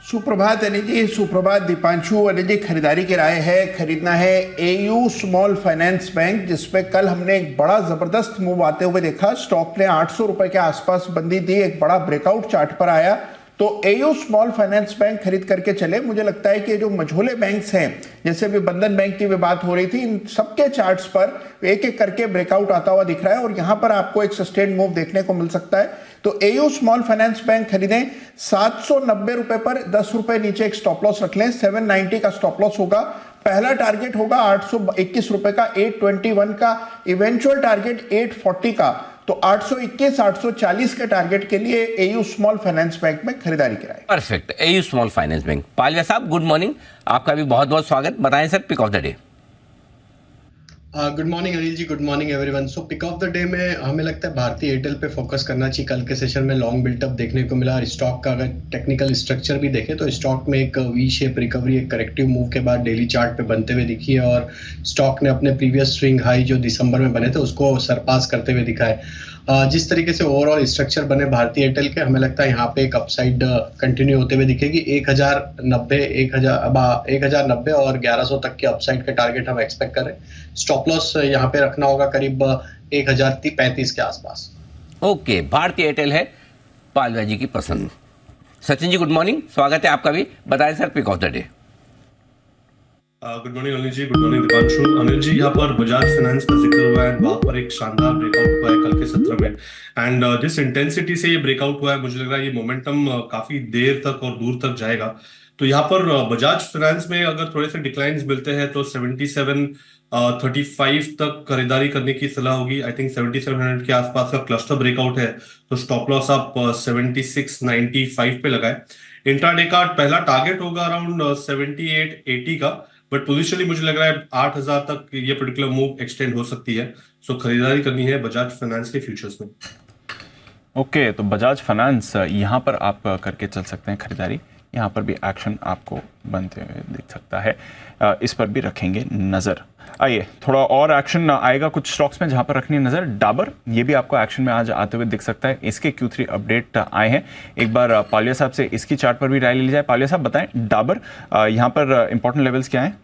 सुप्रभात अनिल जी, सुप्रभात दीपांशु। अनिल जी खरीदारी की राय है, खरीदना है एयू स्मॉल फाइनेंस बैंक, जिसपे कल हमने एक बड़ा जबरदस्त मूव आते हुए देखा। स्टॉक ने 800 रुपए के आसपास बंदी दी, एक बड़ा ब्रेकआउट चार्ट पर आया, तो एयू स्मॉल फाइनेंस बैंक खरीद करके चले। मुझे लगता है कि जो मझोले बैंक्स हैं, जैसे अभी बंधन बैंक की भी बात हो रही थी, इन सबके चार्ट्स पर एक एक करके ब्रेकआउट आता हुआ दिख रहा है और यहां पर आपको एक सस्टेन मूव देखने को मिल सकता है। तो एयू स्मॉल फाइनेंस बैंक खरीदें। 790 रुपए पर 10 रुपए नीचे एक स्टॉप लॉस रख लें। 790 का स्टॉप लॉस होगा। पहला टारगेट होगा 821 रुपए का, 821 का, इवेंचुअल टारगेट 840 का। तो 821 840 के टारगेट के लिए एयू स्मॉल फाइनेंस बैंक में खरीदारी कराएं। Perfect, AU small finance bank. Paliya साहब गुड मॉर्निंग, आपका भी बहुत बहुत स्वागत। बताएं sir pick of the day. Good morning Anil ji, good morning everyone. So pick of the day में हमें लगता है भारतीय एयरटेल पे फोकस करना चाहिए। कल के सेशन में लॉन्ग बिल्टअप देखने को मिला और स्टॉक का अगर टेक्निकल स्ट्रक्चर भी देखें तो स्टॉक में एक वी शेप रिकवरी, एक करेक्टिव मूव के बाद डेली चार्ट पे बनते हुए दिखी है और स्टॉक ने अपने प्रीवियस स्विंग हाई जो दिसंबर में बने थे उसको सरपास करते हुए दिखा है। जिस तरीके से ओवरऑल स्ट्रक्चर बने भारतीय एयरटेल के, हमें लगता है यहाँ पे एक अपसाइड कंटिन्यू होते हुए दिखेगी। 1090 और 1100 तक के अपसाइड के टारगेट हम एक्सपेक्ट कर रहे हैं। स्टॉप लॉस यहाँ पे रखना होगा करीब 1035 के आसपास। ओके, भारतीय एयरटेल है पालिया जी की पसंद। सचिन जी गुड मॉर्निंग, स्वागत है आपका भी। बताएं sir pick of the day. Good morning Anil ji, good morning Deepanshu. Anil ji, यहाँ पर बजाज फाइनेंस का जिक्र हुआ है, वहां पर एक शानदार ब्रेकआउट हुआ है कल के सत्र में एंड जिस इंटेंसिटी से ये ब्रेकआउट हुआ है मुझे लग रहा है ये मोमेंटम काफी देर तक और दूर तक जाएगा। तो यहाँ पर बजाज फाइनेंस में अगर थोड़े से डिक्लाइंस मिलते हैं तो 7735 तक खरीदारी करने की सलाह होगी। आई थिंक 7700 के आसपास का क्लस्टर ब्रेकआउट है तो स्टॉप लॉस आप 7695 पे लगाए। इंट्राडे का पहला टारगेट होगा अराउंड 7880 का, बट पोजिशनली मुझे लग रहा है 8000 तक ये पर्टिकुलर मूव एक्सटेंड हो सकती है। सो खरीदारी करनी है बजाज फाइनेंस के फ्यूचर्स में। ओके, तो बजाज फाइनेंस यहाँ पर आप करके चल सकते हैं खरीदारी। यहाँ पर भी एक्शन आपको बनते हुए दिख सकता है, इस पर भी रखेंगे नज़र। आइए थोड़ा और एक्शन आएगा कुछ स्टॉक्स में जहाँ पर रखनी है नज़र। डाबर, ये भी आपको एक्शन में आज आते हुए दिख सकता है। इसके Q3 अपडेट आए हैं। एक बार पालिया साहब से इसकी चार्ट पर भी राय ली जाए। पालिया साहब बताएं डाबर यहाँ पर इंपॉर्टेंट लेवल्स क्या हैं?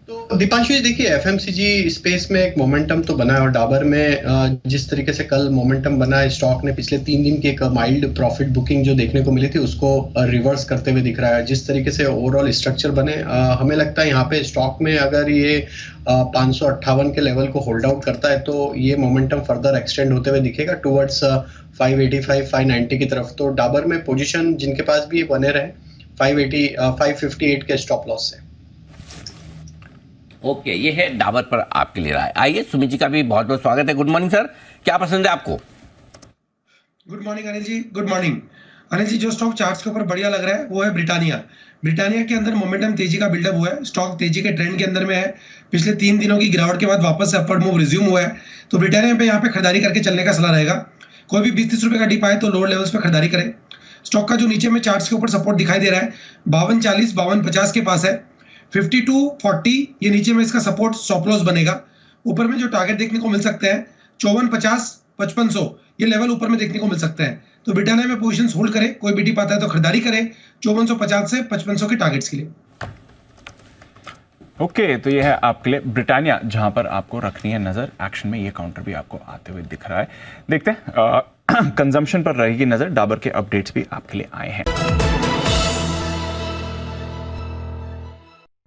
तो दीपांशु जी देखिए, एफएमसीजी स्पेस में एक मोमेंटम तो बना है और डाबर में जिस तरीके से कल मोमेंटम बना है, स्टॉक ने पिछले 3 दिन की एक माइल्ड प्रॉफिट बुकिंग जो देखने को मिली थी उसको रिवर्स करते हुए दिख रहा है। जिस तरीके से ओवरऑल स्ट्रक्चर बने, हमें लगता है यहाँ पे स्टॉक में अगर ये 558 के लेवल को होल्ड आउट करता है तो ये मोमेंटम फर्दर एक्सटेंड होते हुए दिखेगा टुवर्ड्स 585 590 की तरफ। तो डाबर में पोजिशन जिनके पास भी ये बने रहे 558 के स्टॉप लॉस से। ओके, ये है डाबर पर आपके लिए राय। आइए सुमित जी का भी बहुत बहुत स्वागत है। गुड मॉर्निंग सर, क्या पसंद है आपको? Good morning Anil ji, good morning Anil जी। जो स्टॉक चार्ट्स के ऊपर बढ़िया लग रहा है वो है ब्रिटानिया। ब्रिटानिया के अंदर मोमेंटम तेजी का बिल्डअप हुआ है, स्टॉक तेजी के ट्रेंड के अंदर में है। पिछले 3 दिनों की गिरावट के बाद वापस से अपवर्ड मूव रिज्यूम हुआ है, तो ब्रिटानिया पे यहाँ पे खरीदारी करके चलने का सलाह रहेगा। कोई भी 20-30 रुपए का डिप आए तो लोअर लेवल्स पे खरीदारी करें। स्टॉक का जो नीचे में चार्ट्स के ऊपर सपोर्ट दिखाई दे रहा है 5240 5250 के पास है। 5240 ये नीचे में इसका सपोर्ट स्टॉप लॉस बनेगा। ऊपर में जो टारगेट देखने को मिल सकते हैं 5450 5500 ये लेवल ऊपर में देखने को मिल सकते हैं। तो ब्रिटानिया में पोजीशंस होल्ड करें, कोई भी डिप आता है तो खरीदारी करें 5450 से 5500 के टारगेट्स के लिए। ओके, तो ये है आपके लिए ब्रिटानिया जहां पर आपको रखनी है नजर। एक्शन में ये काउंटर भी आपको आते हुए दिख रहा है। देखते हैं कंजम्पशन पर रहेगी नजर। डाबर के अपडेट्स भी आपके लिए आए हैं।